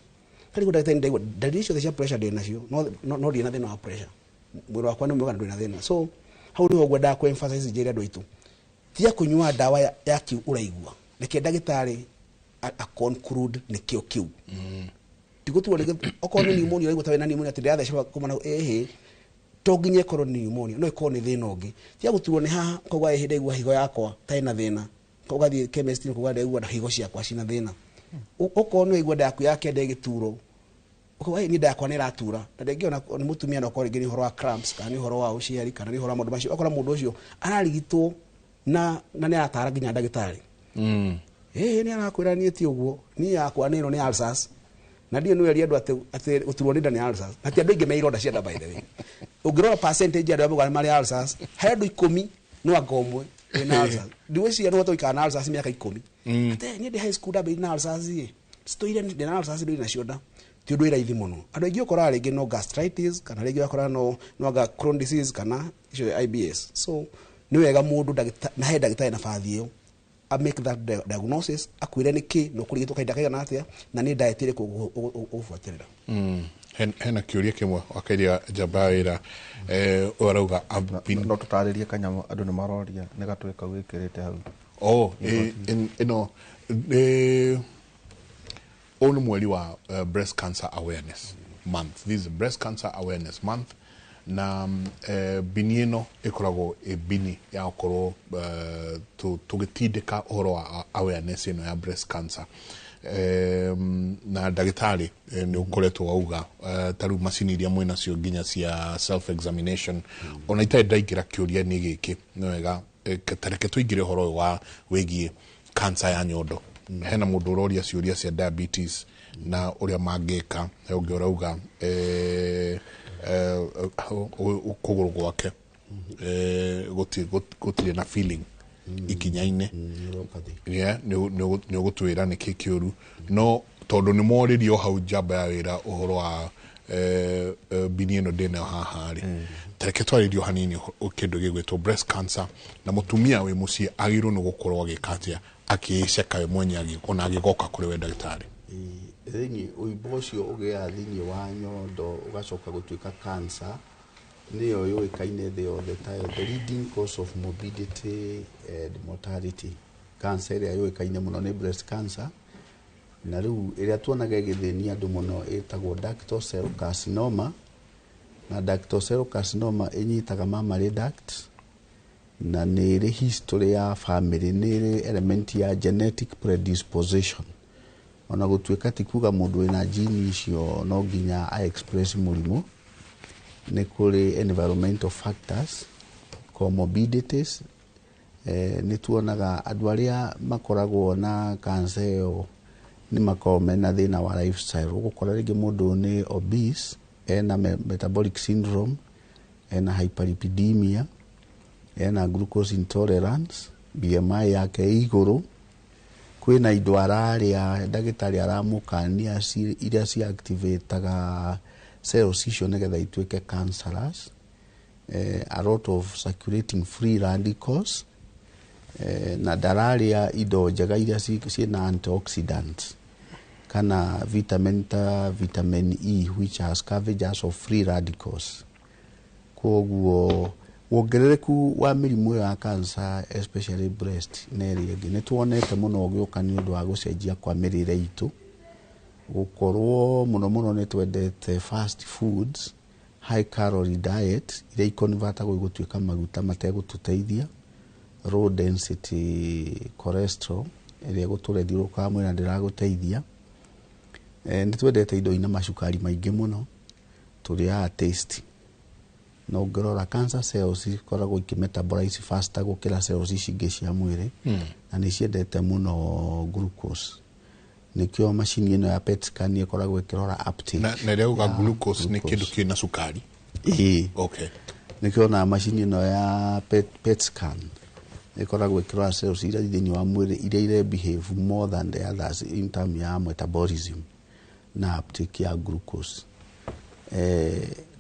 kari ndagitari ndaigua dalili cio cia pressure ndari nacio no ndi na thina wa pressure mwiri wakwa ni mwega nduri na thina so hau ni ogwa da ku emphasize njira andu aitu tia kunywa dawa ya kiu uraigua reke ndagitari a conclude ni kio kiu tigutu wale okoro ni pneumonia uraigua tawe na pneumonia tindira thesha kumana ehe toginye koro ni pneumonia no ikoro ni thina ungi tia guturwo ni haha kogwa ehe ndaigua higo yakwa tai na thina kogwa thie chemist ni kogwa ndaigua higo ciakwa cina thina okoro ni igua ndaku yake ndegituro okwa ni ndakwa ni ratura na ndengiona ni mutumia no koro ngini horo wa cramps kana ni horo wa uciari kana ni horo wa mundu macio okora mundu ucio ararigitwo na ni atara ginya ndagitari ni arakwira ni ti uguo ni yakwa ni no ni ulcers na ndio no yari andu ati uturwo ni ndani ulcers na ti andu ingi meironda cia by the way ungirora percentage andu amwe mari ulcers he andu 10 no agomwe ina ulcers ndiweci anu watu ikana ulcers miaka 10 ate ni de high school dabe ina ulcers ye stoire ni na ulcers ndo ina cionda ti undu iraithi muno andu aingi ukora ringi no gastritis kana ringi ukora no ga Crohn disease kana icio IBS so ni wega mundu na he ndagitari na bathi iyo a make that diagnosis akwire niki no kurigitwo kaida kaigana atia na ni diet ire kufuatirira hena kiuria kimwe wakairia jabawira urauga no tutaririe kanyamo andu ni maroria ni gatweka gwikirite hau on mweri wa breast cancer awareness month. This is breast cancer awareness month na bini ino ikoragwo bini ya okoro tugitindika uhoro wa awareness ino ya breast cancer na ndagitari ni ukoretwo wauga taru macini iria mwina cio nginya cia self examination ona itai ndaingira kiuria ni giki ni wega tareke tuingire uhoro wa wigie cancer ya nyondo hena mundu uroria ciuria cia diabetes na uria mangika ungi urauga kuguru gwake gutire na feeling ikinyaine ni ugutwira ni kikiuru no tondu ni moririo hau jamba ya wira uhoro wa bini ino dena hahari tareke twaririo hanini kindu gigwitwo breast cancer na mutumia we mucii agiru no gukorwo agikatia akiceka we mwenye ona agigoka kuri we ndagitari thini uibo ucio ugia thini wa nyondo ugacoka gutuika cancer niyo yuikaine the leading cause of morbidity and mortality. Cancer ĩrĩa yuikaine muno ni breast cancer na riu ĩrĩa tuonaga igithĩnia andu muno ĩtagwo ductal cell carcinoma na ductal cell carcinoma ĩnyitaga mammary duct na nĩ ĩrĩ history ya family, nĩ ĩrĩ element ya genetic predisposition. Ona gutuika ti kuga mundu wina gene icio no nginya a express murimu, ni kuri environmental factors, comorbidities. Ni tuonaga andu aria makoragwo na cancer ĩyo ni makome na thina wa lifestyle. Ugukora ringi mundu ni obese, ena metabolic syndrome, ena hyperlipidemia, ena glucose intolerance, BMI yake iguru, kwina indo araria ndagitari aramukania iria ci activateaga cells icio nigetha ituike cancerous. A lot of circulating free radicals, na dararia indo njega iria ciina antioxidants kana vitamin E which are scavengers of free radicals. Koguo wongerereku wa mirimu ya cancer especially breast neri ĩngĩ nĩ tuonete mũno ũgĩũka nĩ ũndũ wa gũcenjia kwa mĩrĩre itũ, gũkorwo mũno mũno nĩ twendete fast foods, high calorie diet iria ikonvertagwo gũtuĩka maguta mategũtũteithia, low density cholesterol iria gũtũrethiũrũrũkaga mwĩrĩ na ndĩragũteithia. Nĩ twendete indo ina macukari maingĩ mũno, tũrĩaga taste. No ngorora cancer cells ikoragwo ikimetabolize faster gukira cells ici ingĩ cia mwĩrĩ na nĩ ciendete mũno glucose. Nikio machine ino ya PET scan ikoragwo ikirora uptake na reuga glucose ni kindu kina sukari. Okay. Nikio na machine ino ya PET scan ikoragwo ikirora cells iria thĩinĩ wa mwĩrĩ iria ire behave more than the others in terms ya metabolism na uptake ya glucose.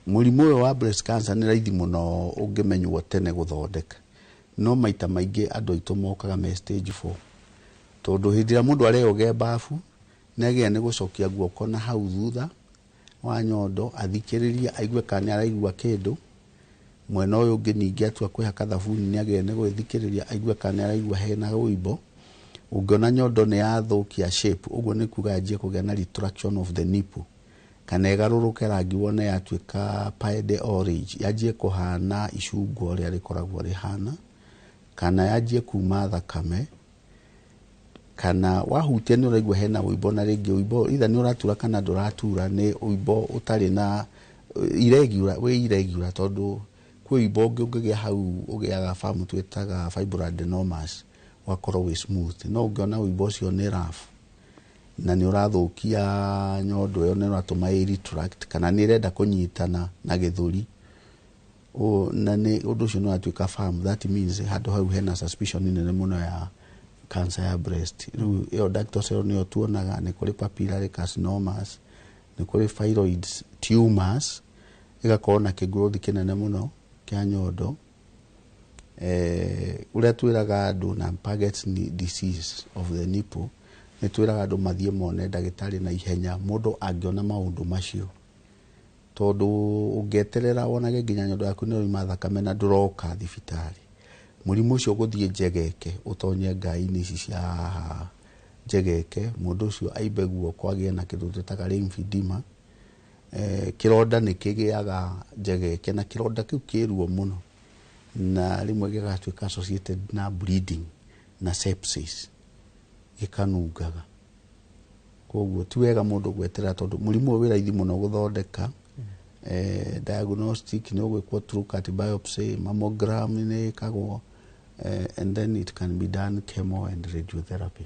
Murimu ũyũ wa breast cancer nĩ raithi mũno ũngĩmenywo tene gũthondeka, no maita maingĩ andũ aitũ mokaga me stage 4 tondu hĩndĩ ĩrĩa mũndũ areoge bafu nĩagĩa nĩ gũcokia guoko na hau thutha wa nyondo athikĩrĩrie aigue kana nĩ araigua kĩndũ, mwena ũyũ ũngĩ ningĩ atua kwĩhaka thabuni nĩagĩa nĩ gwĩthikĩrĩria aigue kana nĩ araigua hena ũimbo. Ũngĩona nyondo nĩ yathũkia shape, ũguo nĩ kuga anjie kũgĩa na retraction of the nipple kana ĩgarũrũke rangi wone yatuĩka pied orange, yanjie kũhana icungwa ũrĩa rĩkoragwo rĩhana, kana yanjie kuma thakame, kana wahutia nĩ ũraigua hena ũimbo na rĩngĩ ũimbo either nĩ ũratura kana ndũratura, nĩ ũimbo ũtarĩ na irregular tondũ kwĩ ũimbo ũngĩ ũngĩgĩa hau ũgĩaga famu twĩtaga fibroadenomas wakorwo wĩ smooth. No ũngĩona ũimbo ũcio nĩ rough na nĩ ũrathũkia nyondo ĩyo, nĩ ũratũma retract kana nĩ ĩrenda kũnyitana na gĩthũri, na nä å ndå å cio no atuä farm, that means handå hau hena suspicion nene må no ya cancer ya breast. Rä u ä yo doctor cell nä yo tuonaga nä kå rä papillary carcinomas, nä kå rä thyroid tumors, ä gakorwo na kä growth kä nene må no kä a nyondo. Å rä a twä raga andå na Paget's disease of the nipple, nä twä raga andå mathiä mone ndagä tarä na ihenya må ndå angä ona maå ndå macio, tondå å ngäeterera wonage nginya nyondo yaku nä roima thakame na ndå roka thibitarä, må rimå å cio gå thiä njegeke å tonye ngai-inä ici cia njegeke, må ndå å cio aimbe guoko agä na kä ndå twä taga lymphedema. Kä ronda nä kä gä aga njegeke na kä ronda kä u kä ruo må no, na rä mwe gä gatuä ka associated na bleeding na sepsis, gä kanungaga. Koguo ti wega må ndå gweterera, tondå må rimå wä raithi må no gå thondeka. Diagnostic nä å gwä kwo through cut biopsy, mammogram nä kagwo, and then it can be done chemo and radiotherapy.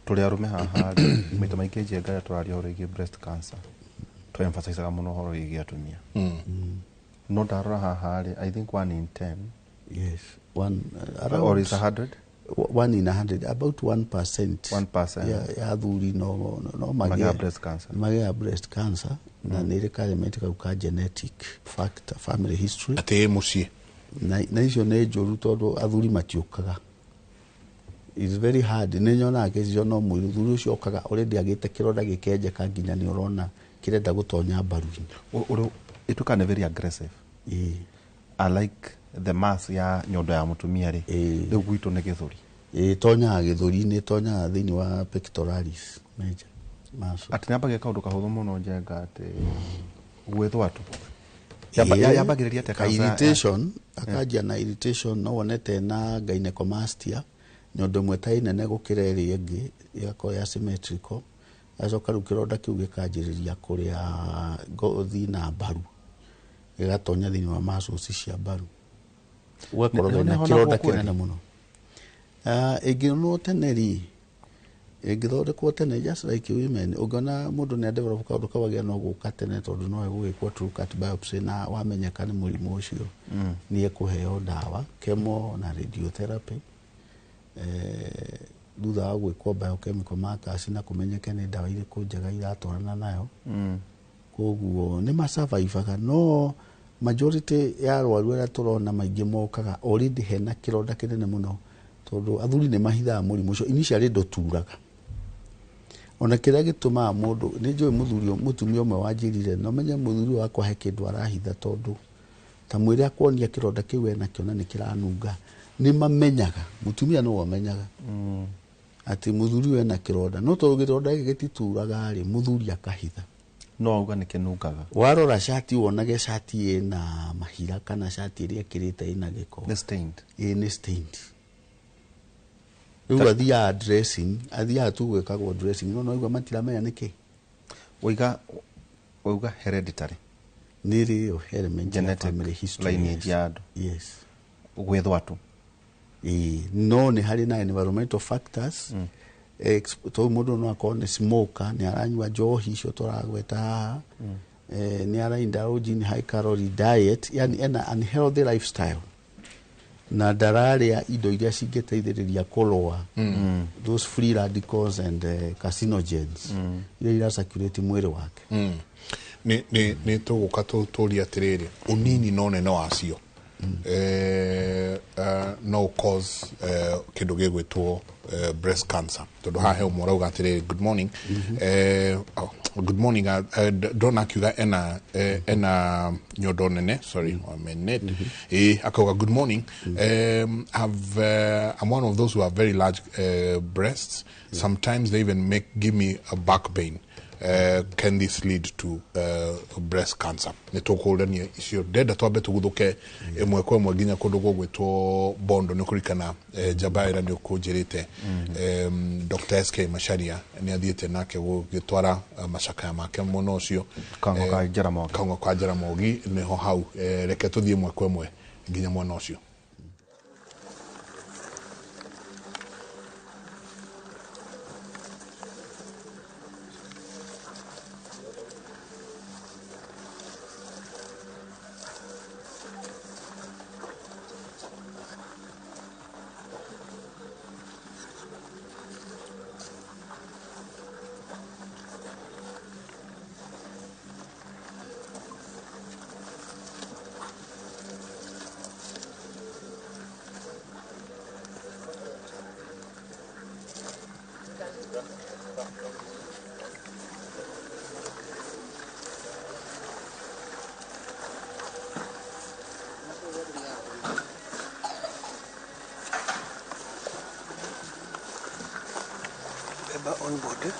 Tå rä arå me haha mä ita maingä njenga tå raria å rå igä breast cancer, tå emphasizaga må no horo igä atumia. No ndarora haha rä, I think 1 in 10. Yes, one or is 100? 1 in 100, about 1%. 1%. Ya athuri no magä breast cancer. Magä breast cancer, na nä rä karemete kau ka genetic factor, family history. Atä må ciä. Na icio nä njå ru, tondå athuri matiå kaga. It's very hard. Nä nyonaga kä cio no mwä rå thuri å cio okaga already agä te kä ronda gä kenjeka nginya nä å rona kä renda gå tonya mbaru-inä. It can be very aggressive. Unlike the mass ya nyondo ya mutumia ri, riu gwitu ni githuri. Tonyaga githuri-inä, tonyaga thä-inä wa pectoralis major muscle. Ati nĩambagia kaũndũ kahũthũ mũno njenga atĩ gwĩthwa tu. Yambagĩrĩria atĩa kanca? Irritation, akanjia na irritation, no wonete na gynecomastia, nyondo ĩmwe ta inene gũkĩra ĩrĩa ĩngĩ, ĩgakorwo ya symmetrical, acoka rĩu kĩronda kĩu gĩkanjĩrĩria kũrĩa ngothi na mbaru, gĩgatonya thĩinĩ wa muscles cia mbaru, ũgakorwo na kĩronda kĩnene mũno. Ĩngĩonwo tene rĩ, ĩngĩthondekwo tene, just like women, ũngĩona mũndũ nĩ develop kaũndũ kau agĩa no gũka tene, tondũ no egũgĩkwo true cut biopsy na wamenyeka nĩ mũrimũ ũcio, nĩ ekũheo ndawa, chemo na radiotherapy, thutha wa gwĩkwo biochemical markers na kũmenyeke nĩ ndawa irĩkũ njega iratwarana nayo. Koguo nĩ masurvivaga, no majority ya arwaru arĩa tũrona maingĩ mokaga already hena kĩronda kĩnene mũno, tondũ athuri nĩ mahithaga mũrimũ ũcio, initially ndũturaga. Ona kĩrĩa gĩtũmaga mũndũ, nĩ njũĩ mũtumia ũmwe wanjĩrire, no menye mũthuri wakwa he kĩndũ arahitha, tondũ ta mwĩrĩ akuonia kĩronda kĩu enakĩo na nĩ kĩranunga, nĩ mamenyaga, mũtumia no amenyaga atĩ mũthuri ũyũ ena kĩronda, no tondũ kĩronda gĩkĩ gĩtituraga rĩ, mũthuri akahitha. No auga nĩ kĩnungaga. Warora shati wonage shati ĩna mahira kana shati ĩrĩa ĩkĩrĩte ĩna gĩko. Nĩ stained. Nĩ stained. Rĩu athiaga dressing, athiaga tu gwĩkagwo dressing, no naigua matiramenya nĩkĩ. Wauga hereditary. Nĩ rĩo hereditary family history. Lineage ya andũ. Yes. Gwĩthwa tu. No nĩ harĩ na environmental factors. To mũndũ no akorwo nĩ smoker, nĩ aranyua njohi icio tũragweta haha, nĩ araindulge in high calorie diet, yani ena unhealthy lifestyle, na ndararĩa indo iria cingĩteithĩrĩria kũrũa those free radicals and carcinogens iria iracirculate mwĩrĩ wake. Nĩ tũgũka tũtũria atĩrĩrĩ, ũnini no nene wacio no cause kĩndũ gĩgwĩtwo breast cancer. Tondũ haha he ũmwe ũrauga atĩrĩrĩ, good morning, good morning, ndona akiuga ena nyondo nene, sorry, akauga good morning, I'm one of those who have very large breasts, sometimes they even give me a back pain. Can this lead to breast cancer? Nitũkũrania icio ndenda twambe tũguthũke ĩmwe kwa ĩmwe nginya kũndũ gũgwĩtwo Bondo, nĩ kũrikana Jabaira nĩ ũkũnjĩrĩte Dr. SK Macharia nĩ athiĩte nake gũgĩtwara macakaya make mũno ũcio Kaungo kwa Jaramogi, nĩho hau reke tũthiĩ ĩmwe kwa ĩmwe nginya mwena ũcio. on board.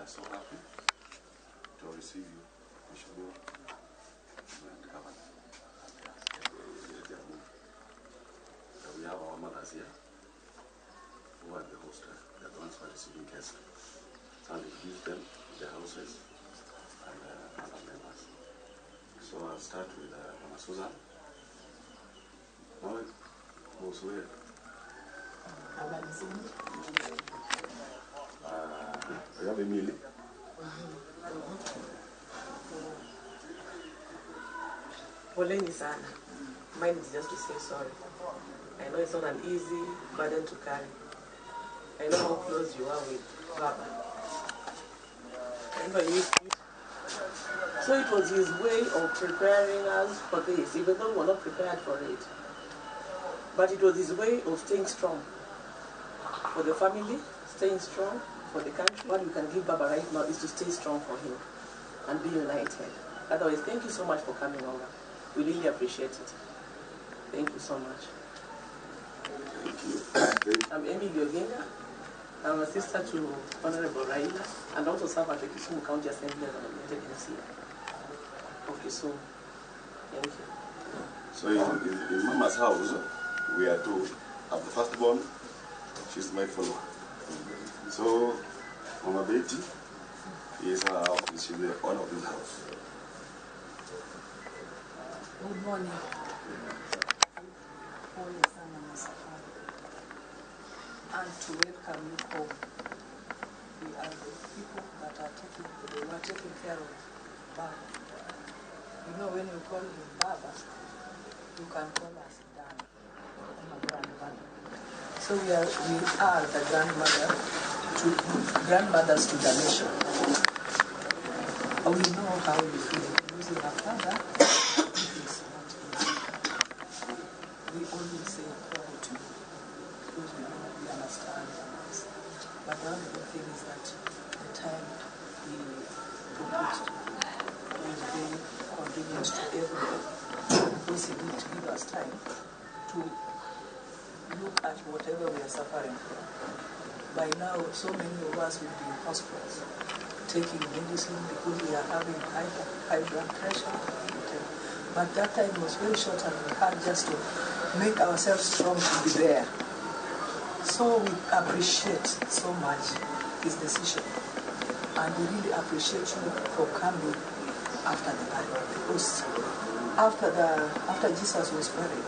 So happy to receive you, Mheshimiwa and Governor. We have our mothers here who are the host, the ones who are receiving guests. And introduce them to the houses and other members. So I'll start with Mama Susan. Now, most weird. You have a meal? Poleni sana. Mine is just to say sorry. I know it's not an easy burden to carry. I know how close you are with Baba. So it was his way of preparing us for this, even though we were not prepared for it. But it was his way of staying strong for the family, staying strong for the country. What we can give Baba right now is to stay strong for him and be united. Otherwise, thank you so much for coming over. We really appreciate it. Thank you so much. Thank you. I'm Emily Oginga. I'm a sister to Honorable Raila and also serve at the Kisumu County Assembly as a nominated MCA of Kisumu. Thank you. So in Mama's house, we are two. Of the firstborn, she's my follower. So Mama Betty is she's the owner of this house. Good morning. And to welcome you home. We are the people that are taking care of Baba. You know, when you call him Baba, you can call us Dad, my grandmother. So we are the grandmothers to the nation. We know how we feel losing a father. It's not easy. We always say proud to you because we understand us. But the only good thing is that the time we proposed was very convenient to everyone because he did give us time to look at whatever we are suffering from. By now, so many of us will be in hospitals taking medicine because we are having high blood pressure. But that time was very short and we had just to make ourselves strong to be there. So we appreciate so much his decision. And we really appreciate you for coming after the burial. Because after Jesus was buried,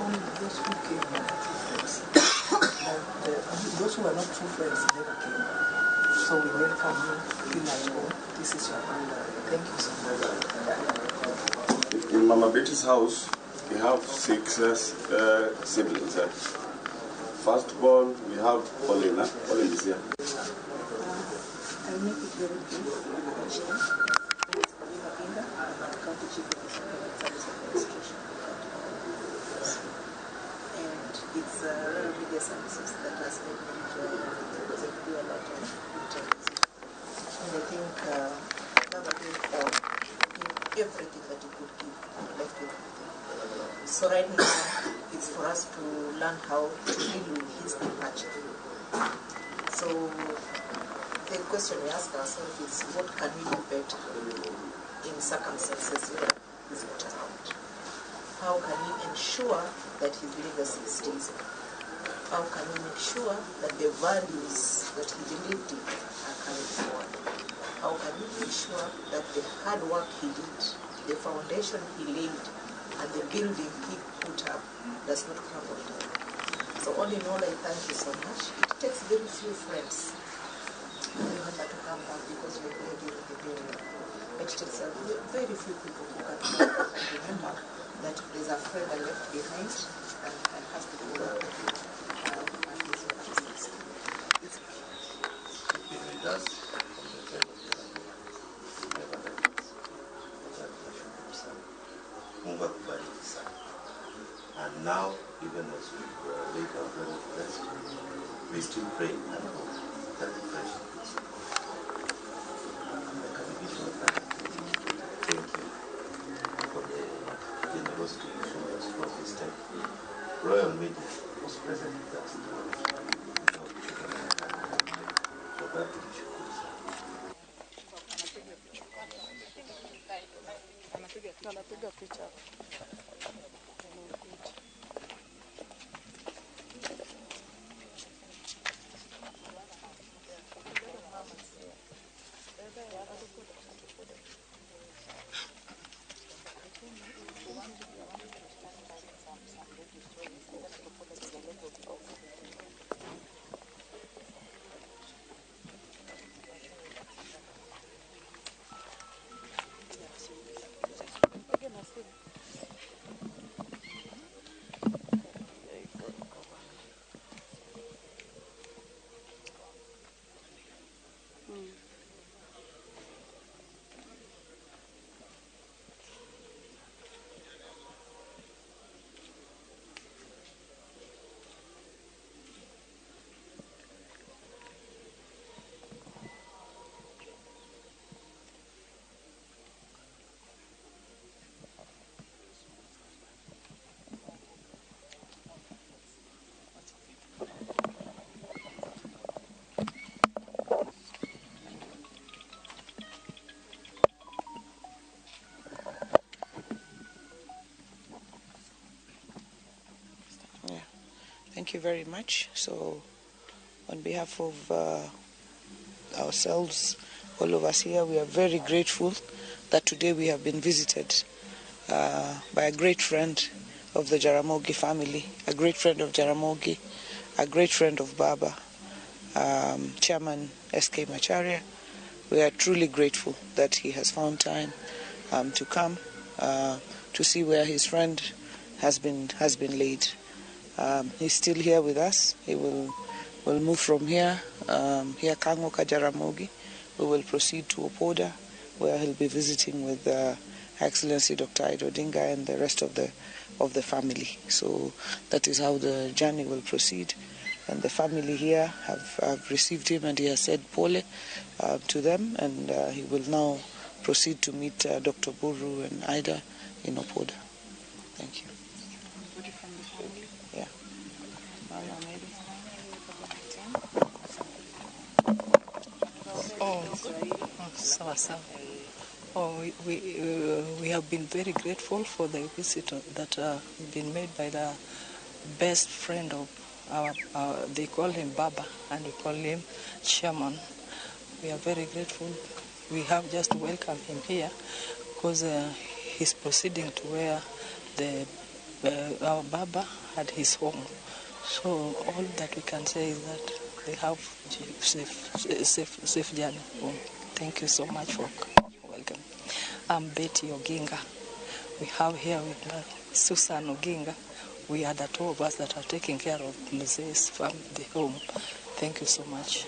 only those who came were true friends. Those who were not true friends never came. So we welcome you, feel at home. This is your home. Thank you so much. In Mama Betty's house, we have 6 siblings. Firstborn, we have Paulina. Paulina is here. I'll make it very brief. It's Paulina Inga, County Chief of the Service Administration. And it's rural media services that has made me do a lot of interviews. And I think Baba gave all, everything that he could give, left everything. So right now, it's for us to learn how to deal with his departure. So the question we ask ourselves is, what can we do better in circumstances where this is what happened? How can we ensure that his legacy stays? How can we make sure that the values that he believed in are carried forward? How can we make sure that the hard work he did, the foundation he laid, and the building he put up does not crumble down? So all in all, I thank you so much. It takes very few friends to remember to come back because we're there during the burial. But it takes very few people who can come back and remember that there's a friend I left behind and has to go back and his absence. It's It does from the time of the never let us. Mungu akubariki sana. And now, even as we lay our very rest, we still pray and hope that the fresh is. And the congregation of that, thank you for the generosity you showed us for this time. Royal Media was present with us. For that, we should go. Anapiga picha. Thank you very much. So, on behalf of ourselves, all of us here, we are very grateful that today we have been visited by a great friend of the Jaramogi family, a great friend of Jaramogi, a great friend of Baba, Chairman S.K. Macharia. We are truly grateful that he has found time to come to see where his friend has been laid. He's still here with us. He will move from here, here Kangoka Jaramogi. We will proceed to Opoda, where he'll be visiting with Excellency Dr. Ido Odinga and the rest of the family. So that is how the journey will proceed. And the family here have received him, and he has said pole to them, and he will now proceed to meet Dr. Buru and Ida in Opoda. Thank you. Yeah. Sawa. We have been very grateful for the visit that been made by the best friend of they call him Baba and we call him Chairman. We are very grateful. We have just welcomed him here because he's proceeding to where our Baba had his home. So all that we can say is that they have safe journey home. Thank you so much for welcome. I'm Betty Oginga. We have here with Susan Oginga. We are the two of us that are taking care of Mzee's family, the home. Thank you so much.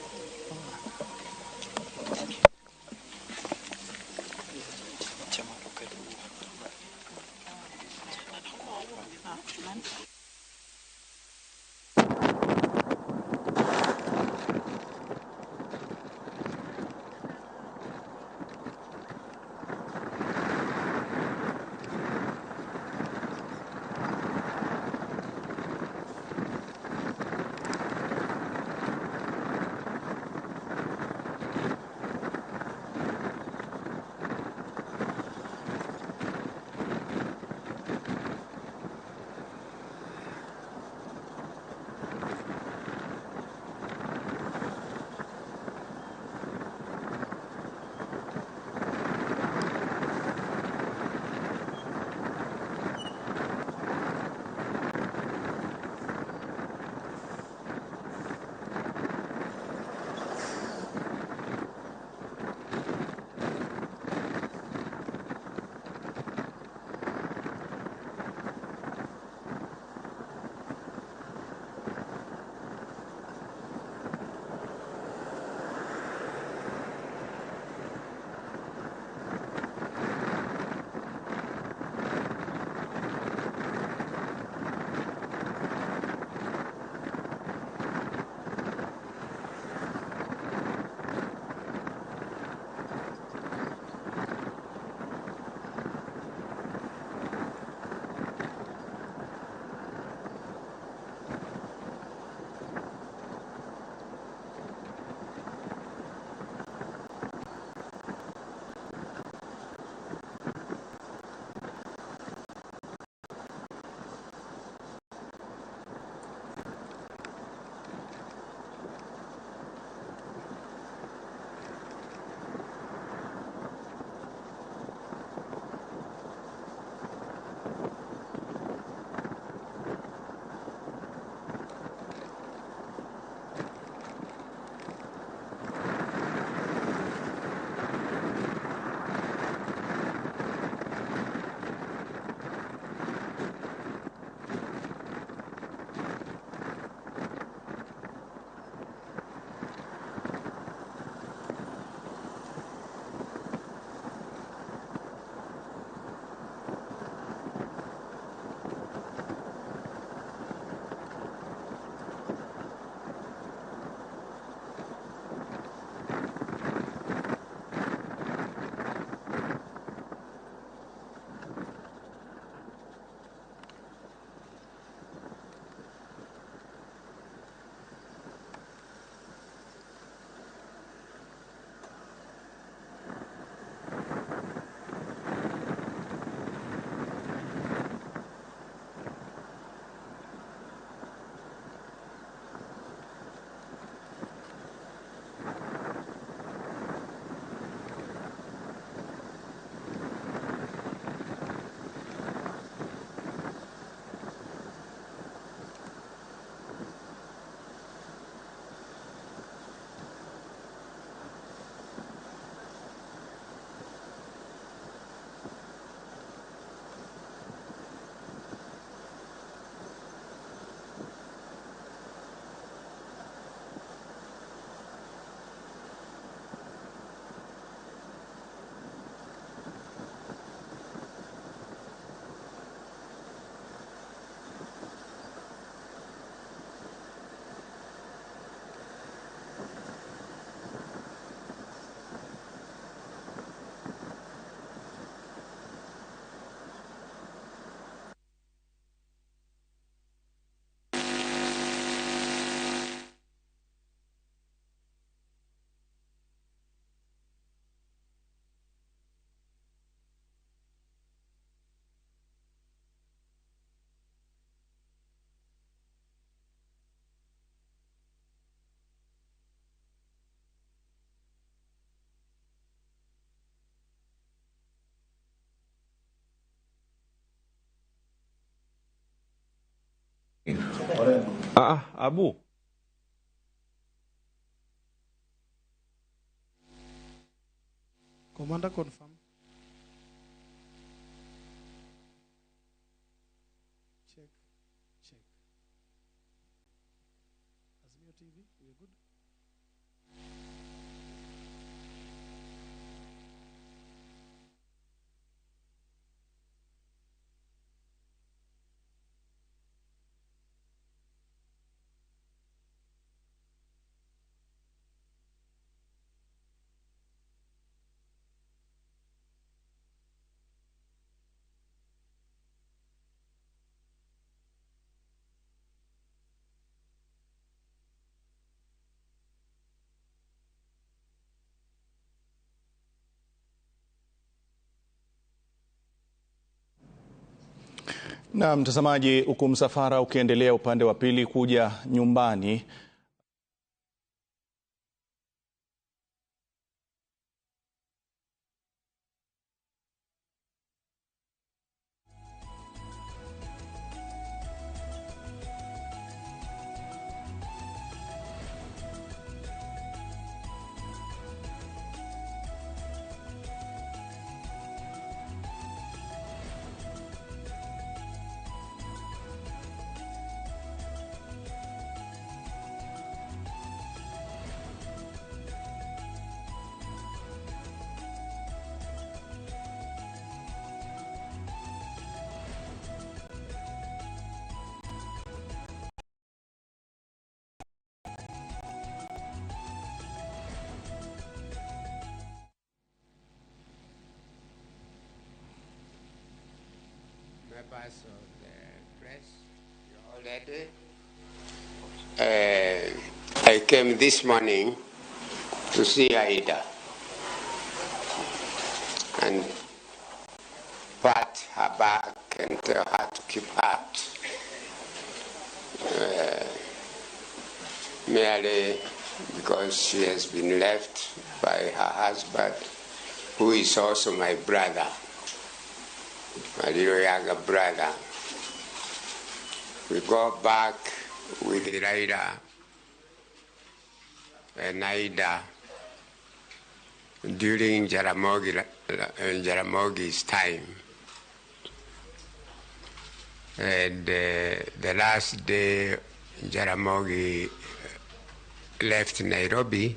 Abu. Commander confirm. Check. Azimio TV, we are good. Na mtazamaji, huku msafara ukiendelea upande wa pili kuja nyumbani, Members of the press, you already. I came this morning to see Aida and pat her back and tell her to keep out. Merely because she has been left by her husband, who is also my brother. My little younger brother. We go back with Ida and Aida during Jaramogi's time. And the last day Jaramogi left Nairobi,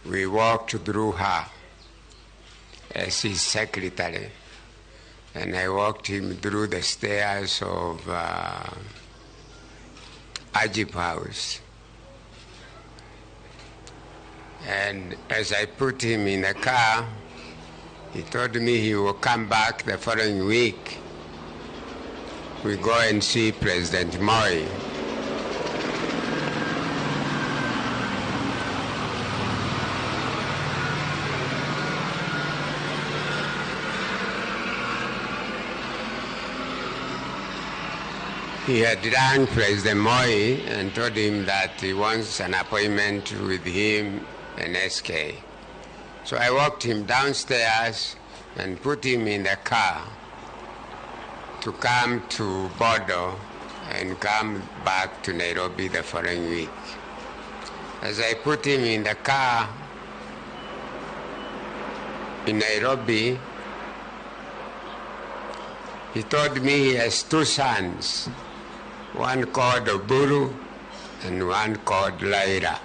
we walked through her as his secretary, and I walked him through the stairs of Ajib House. And as I put him in the car, he told me he will come back the following week. We go and see President Moi. He had rang President Moi and told him that he wants an appointment with him and SK. So I walked him downstairs and put him in the car to come to Bodo and come back to Nairobi the following week. As I put him in the car in Nairobi, he told me he has two sons, one called Oburu and one called Laira.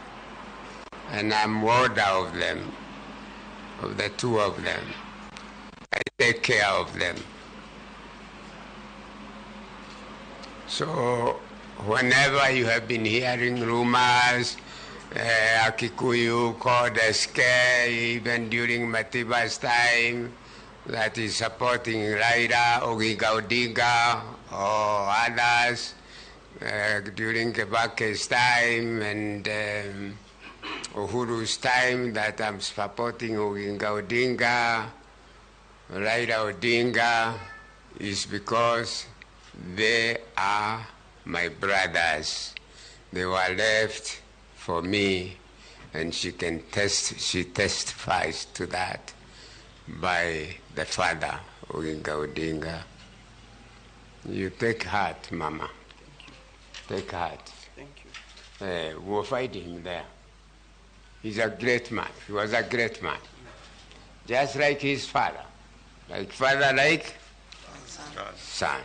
And I'm warder of them, of the two of them. I take care of them. So whenever you have been hearing rumors, Akikuyu called SK, even during Matiba's time, that is supporting Raila, Oginga Odinga, or others, during Kebake's time and Uhuru's time, that I'm supporting Oginga Odinga, Raila Odinga, is because they are my brothers. They were left for me, and she testifies to that by the father, Oginga Odinga. You take heart, Mama. Take heart. Thank you. We'll find him there. He's a great man. He was a great man. Just like his father. Like father, like son.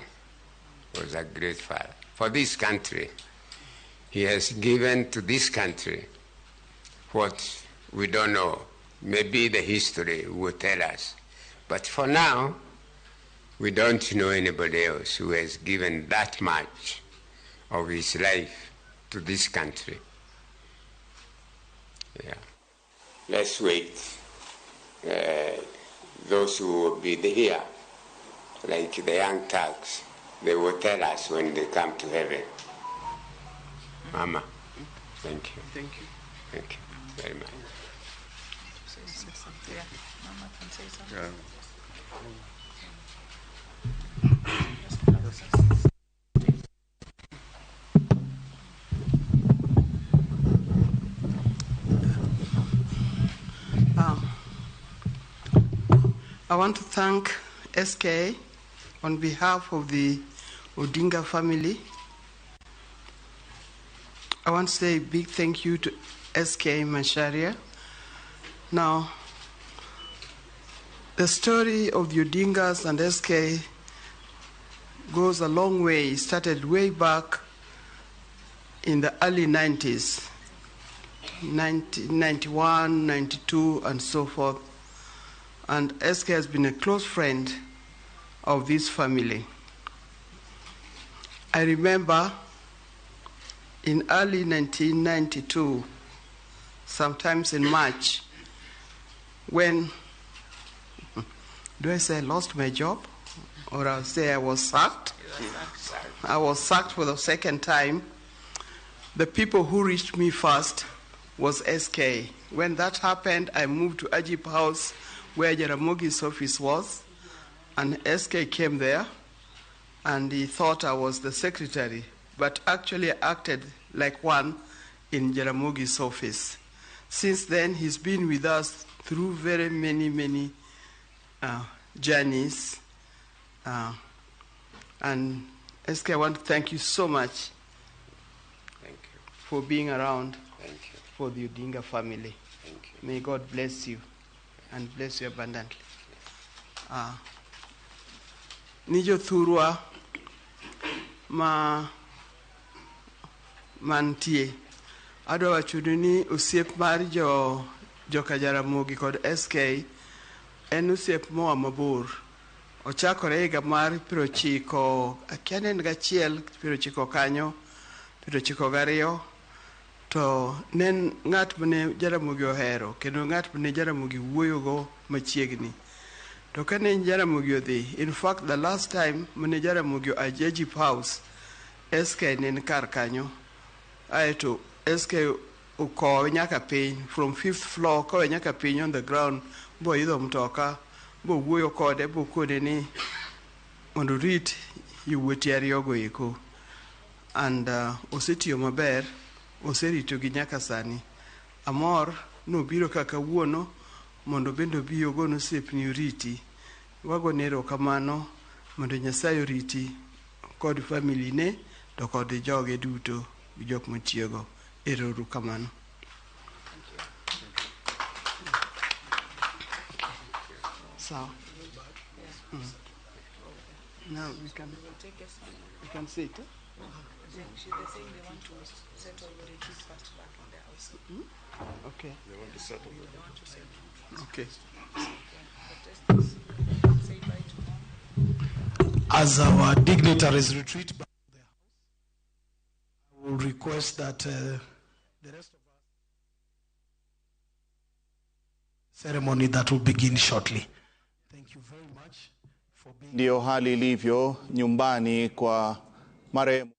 Was a great father. For this country, he has given to this country what we don't know. Maybe the history will tell us. But for now, we don't know anybody else who has given that much of his life to this country. Yeah. Let's wait. Those who will be here, like the young Turks, they will tell us when they come to heaven. Mama, thank you. Thank you. Thank you very much. Mama can say something. Yeah. I want to thank SK on behalf of the Odinga family. I want to say a big thank you to SK Macharia. Now, the story of the Odingas and SK goes a long way. It started way back in the early 90s, 1991, 92, and so forth. And SK has been a close friend of this family. I remember in early 1992, sometimes in March, when, do I say I lost my job? Or I'll say I was sacked? I was sacked for the second time. The people who reached me first was SK. When that happened, I moved to Ajip House, where Jaramogi's office was, and SK came there, and he thought I was the secretary, but actually I acted like one in Jaramogi's office. Since then, he's been with us through very many journeys. And SK, I want to thank you so much for being around for the Odinga family. May God bless you and bless you abundantly. Nijo thurwa mantie adwa wacho ni osiep mar joka Jaramogi kod SK en osiep moa mabor. Ochakore higa mar 90 akiane gachiel 90 kanyo 92 to nen ng'at mane Jaramogi ohero kendo ng'at mane Jaramogi wuoyogo machiegni. To kane Jaramogi odhi, in fact the last time mane Jaramogi Ajip House, SK nen kar kanyo. Aeto SK ukowe nyaka piny from 5th floor kowe nyaka piny on the ground bo idho mtoka bo wuoyo kode bo kode ni mondo rit yowuoti ariyogo eko. And osetiyo maber, oserito gi nyaka sani. Amor nobiro kaka wuono mondo bendo bi ogono osiepni oriti. Wagone erokamano mondo Nyasaye oriti kod family ne to kod joge duto gi jok motiyogo. Erokamano. So, now we can say it. They're saying they want to settle the retreat first back in their house. Okay. They want to settle. They want to settle. Okay. Say bye to mom. As our dignitaries retreat back to their house, I will request that the rest of us ceremony that will begin shortly. Thank you very much for being. Ndio hali ilivyo nyumbani kwa marehemu.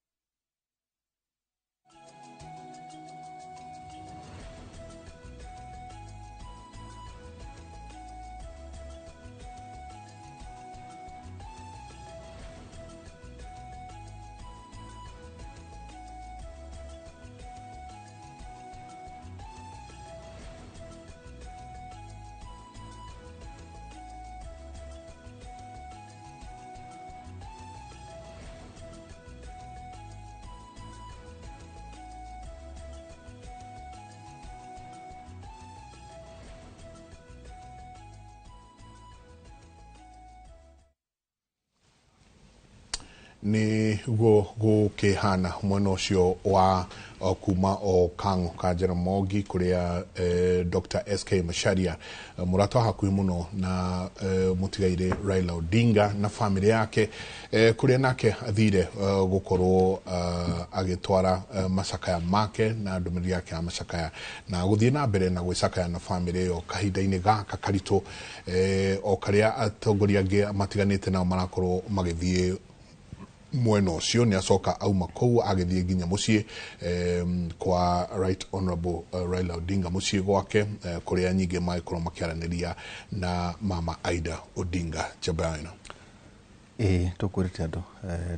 ni gukihana mwena ucio wa kuma o Kang'o ka Jaramogi kuria Dr. SK Macharia murato hakuhi muno na mutigaire Raila Odinga na family yake kuria nake athire gukorwo agitwara macakaya make na ndumiri yake ya macakaya na guthie na mbere na gwicakaya na family yo kahinda-ini gaka karito o karia atongoria angi matiganite nao marakorwo magithie mwena ucio ni acoka auma kou agithie nginya mucii kwa Right Honorable Raila Odinga mucii gwake kuria nyingi maikorwo makiaraniria na mama Aida Odinga Jabaina. Tukurite andu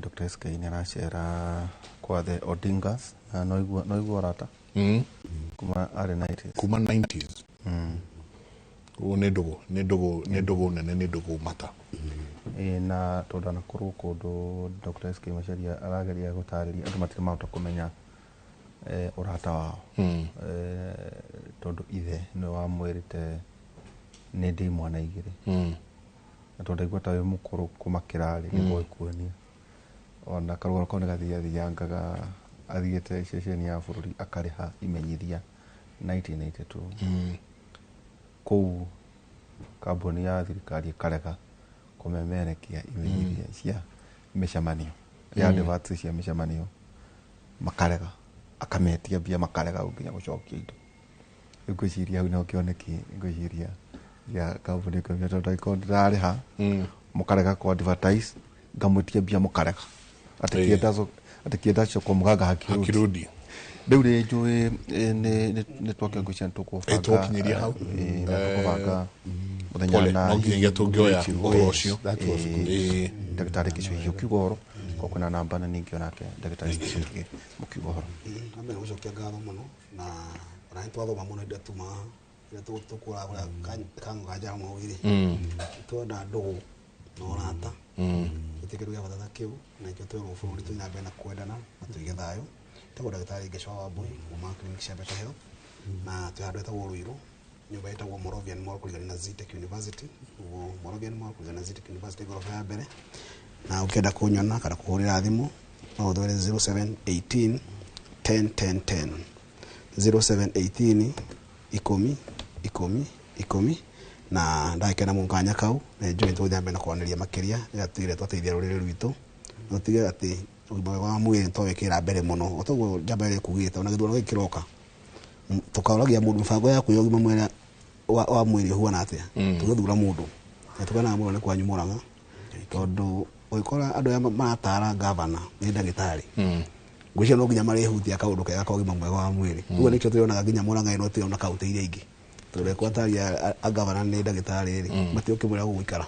Dr. SK ni aracera kwa the Odingas na noigua rata kuma ari 90s kuma 90s ni ndugu nene ni ndugu mata na tondu anakorwo kundu Dr. SK Macharia arageria gutariria andu matika mahota kumenya urata wao tondu ithe ni wamwirite ni ndi mwana igiri na tondu aigua ta wi mukuru kumakira ri ni gwikuonia ona karugano kau ni gathiangaga athiete ceceni ya bururi akariha imenyithia 1982 kou kambuni ya thirikari karega kumemerekia imenyithia cia mishamanio ya adverts cia mishamanio makarega akametia bia makarega nginya gucokia indo ngwiciria hau no kioneki ngwiciria ya kambuni ko ya tondu iko ndariha mukarega ku advertise ngamutia bia mukarega atikienda coko mugaga hakirudi riu ri njui ni twakia ngucia tukubanga twakinyiria hau tukubanga muthenya na nginya tungioya uhoro ucio ndagitari Kicũhĩ ukiuga uhoro ko kuna namba na ningi onake ndagitari Kicũhĩ mukiuga uhoro ambe gucokia ngatho muno na rai twathoma muno inde tuma inde tukura Kang'o ka Jaramogi twenda ndugu no rata itikiru ya batata kiu na ikyo twero bururi tunyambe na kwendana na tuige thayo tago ndagitari Gĩchũa Wambui kuma clinic cia Better Health na tuhandwe ta Ruiru nyumba yetagwo Moravian Mall kurigana na Zitech University ugo Moravian Mall kurigana na Zitech University gorofa ya mbere na ukenda kunyona kana kuhurira thimu no thore 0718 10 10 10 0718 10 na ndakena munkanya kau na njoi tuthambe na kwaniria makiria ira twire twateithia ruriri rwitu no tige ati Ũgima Mwega wa Mwĩrĩ twawekera mbere muno otoguo njamba ire kugite ona githurano gikiroka tukauragia mundu mibango yaku ya Ũgima Mwega wa Mwĩrĩ huana atia tugithura mundu na tukana mundu ni kwanyu Murang'a tondu ukora andu ya maratara governor ni ndagitari ngwicia no nginya marehutia kaundu kega ka Ũgima Mwega wa Mwĩrĩ uguo nikio tuyonaga nginya Murang'a ino tuyona kaunti iria ingi turekwa taria a governor ni ndagitari ri matioke mwira guikara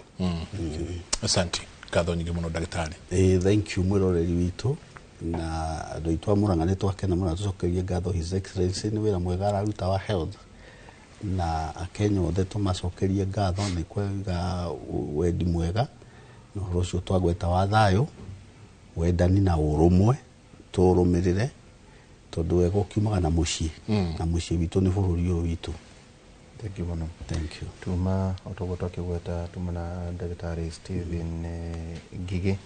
asante katho nyingi muno ndagitari thank you mwiroreri witu na andu itwa Murang'a ni twakena muno tucokerie ngatho his excellency ni wira mwega araruta wa health na Akenya othe tumacokerie ngatho ni kwega wendi mwega no horo cio twagweta wa thayo wendani na urumwe turumirire tondu wega ukiumaga na mucii na mucii witu ni bururi uyu witu. Thank you muno. Thank you. Tuma otogo twakigweta tumana ndagitari Stephen Ngige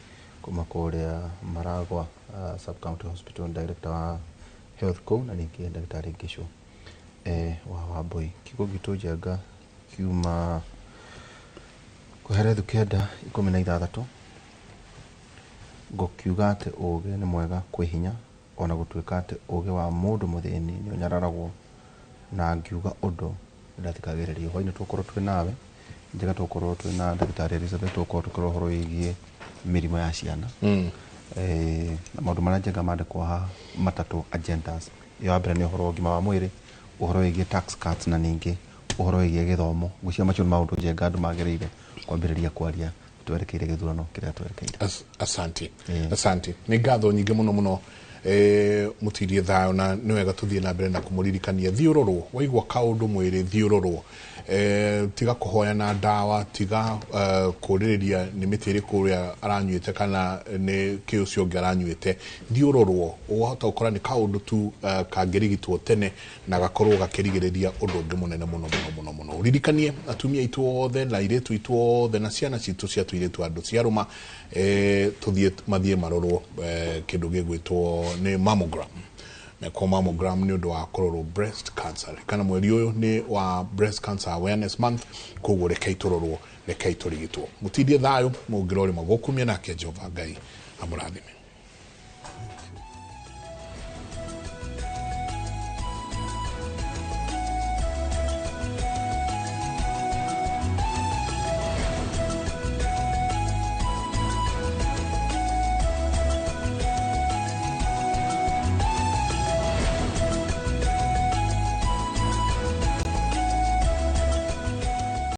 kuma kuria Maragwa sub county hospital director wa health co na ningi ndagitari Gĩchũa wa Wambui kigo gitu jenga kiuma kuherethu kenda 16 ngokiuga ati uge ni mwega kwihinya ona gutuika ati uge wa mundu muthini ni unyararagwo na ngiuga undu ndathikagiriria hwaini tukorwo twi nawe njega tukorwo twi na ndagitari Elizabeth tukorwo tukorwo horo yigie mirimo ya ciana na maundu maria njega mandikwa matatu agendas yo abira ni horo Ũgima wa Mwĩrĩ uhoro wigie tax cuts na ningi uhoro wigie githomo gucia macio maundu njega andu magiriire kwambiriria kwaria twerekeire githurano kiria twerekeire asante ni ngatho nyingi muno mutirie thayo na nĩ wega tuthie na mbere na kumuririkania thiũrũrwo waigua kaundu mwĩrĩ thiũrũrwo tiga kuhoya na ndawa tiga kuririria nĩ mĩtĩ ĩrĩkũ ĩrĩa aranyuĩte kana nĩ kĩ ũcio ũngĩ aranyuĩte thiũrũrwo ũhota gũkora nĩ kaundu tu kangĩrigitwo tene na gakorwo gakĩrigĩrĩria ũndũ ũngĩ mũnene mũno uririkanie atumia aitũ othe na airĩtu aitũ othe na ciana citũ cia tũirĩtu andũ cia rũma mathie marorwo kĩndũ gĩgwĩtwo nĩ mammogram kwa mammogram nĩ ũndũ wa kũrorwo breast cancer kana mweri ũyũ nĩ wa breast cancer awareness month koguo rekei tũrorwo rekei tũrigitwo mutindie thayo mũngĩrori magũkumia nake Jehova Ngai amũrathime.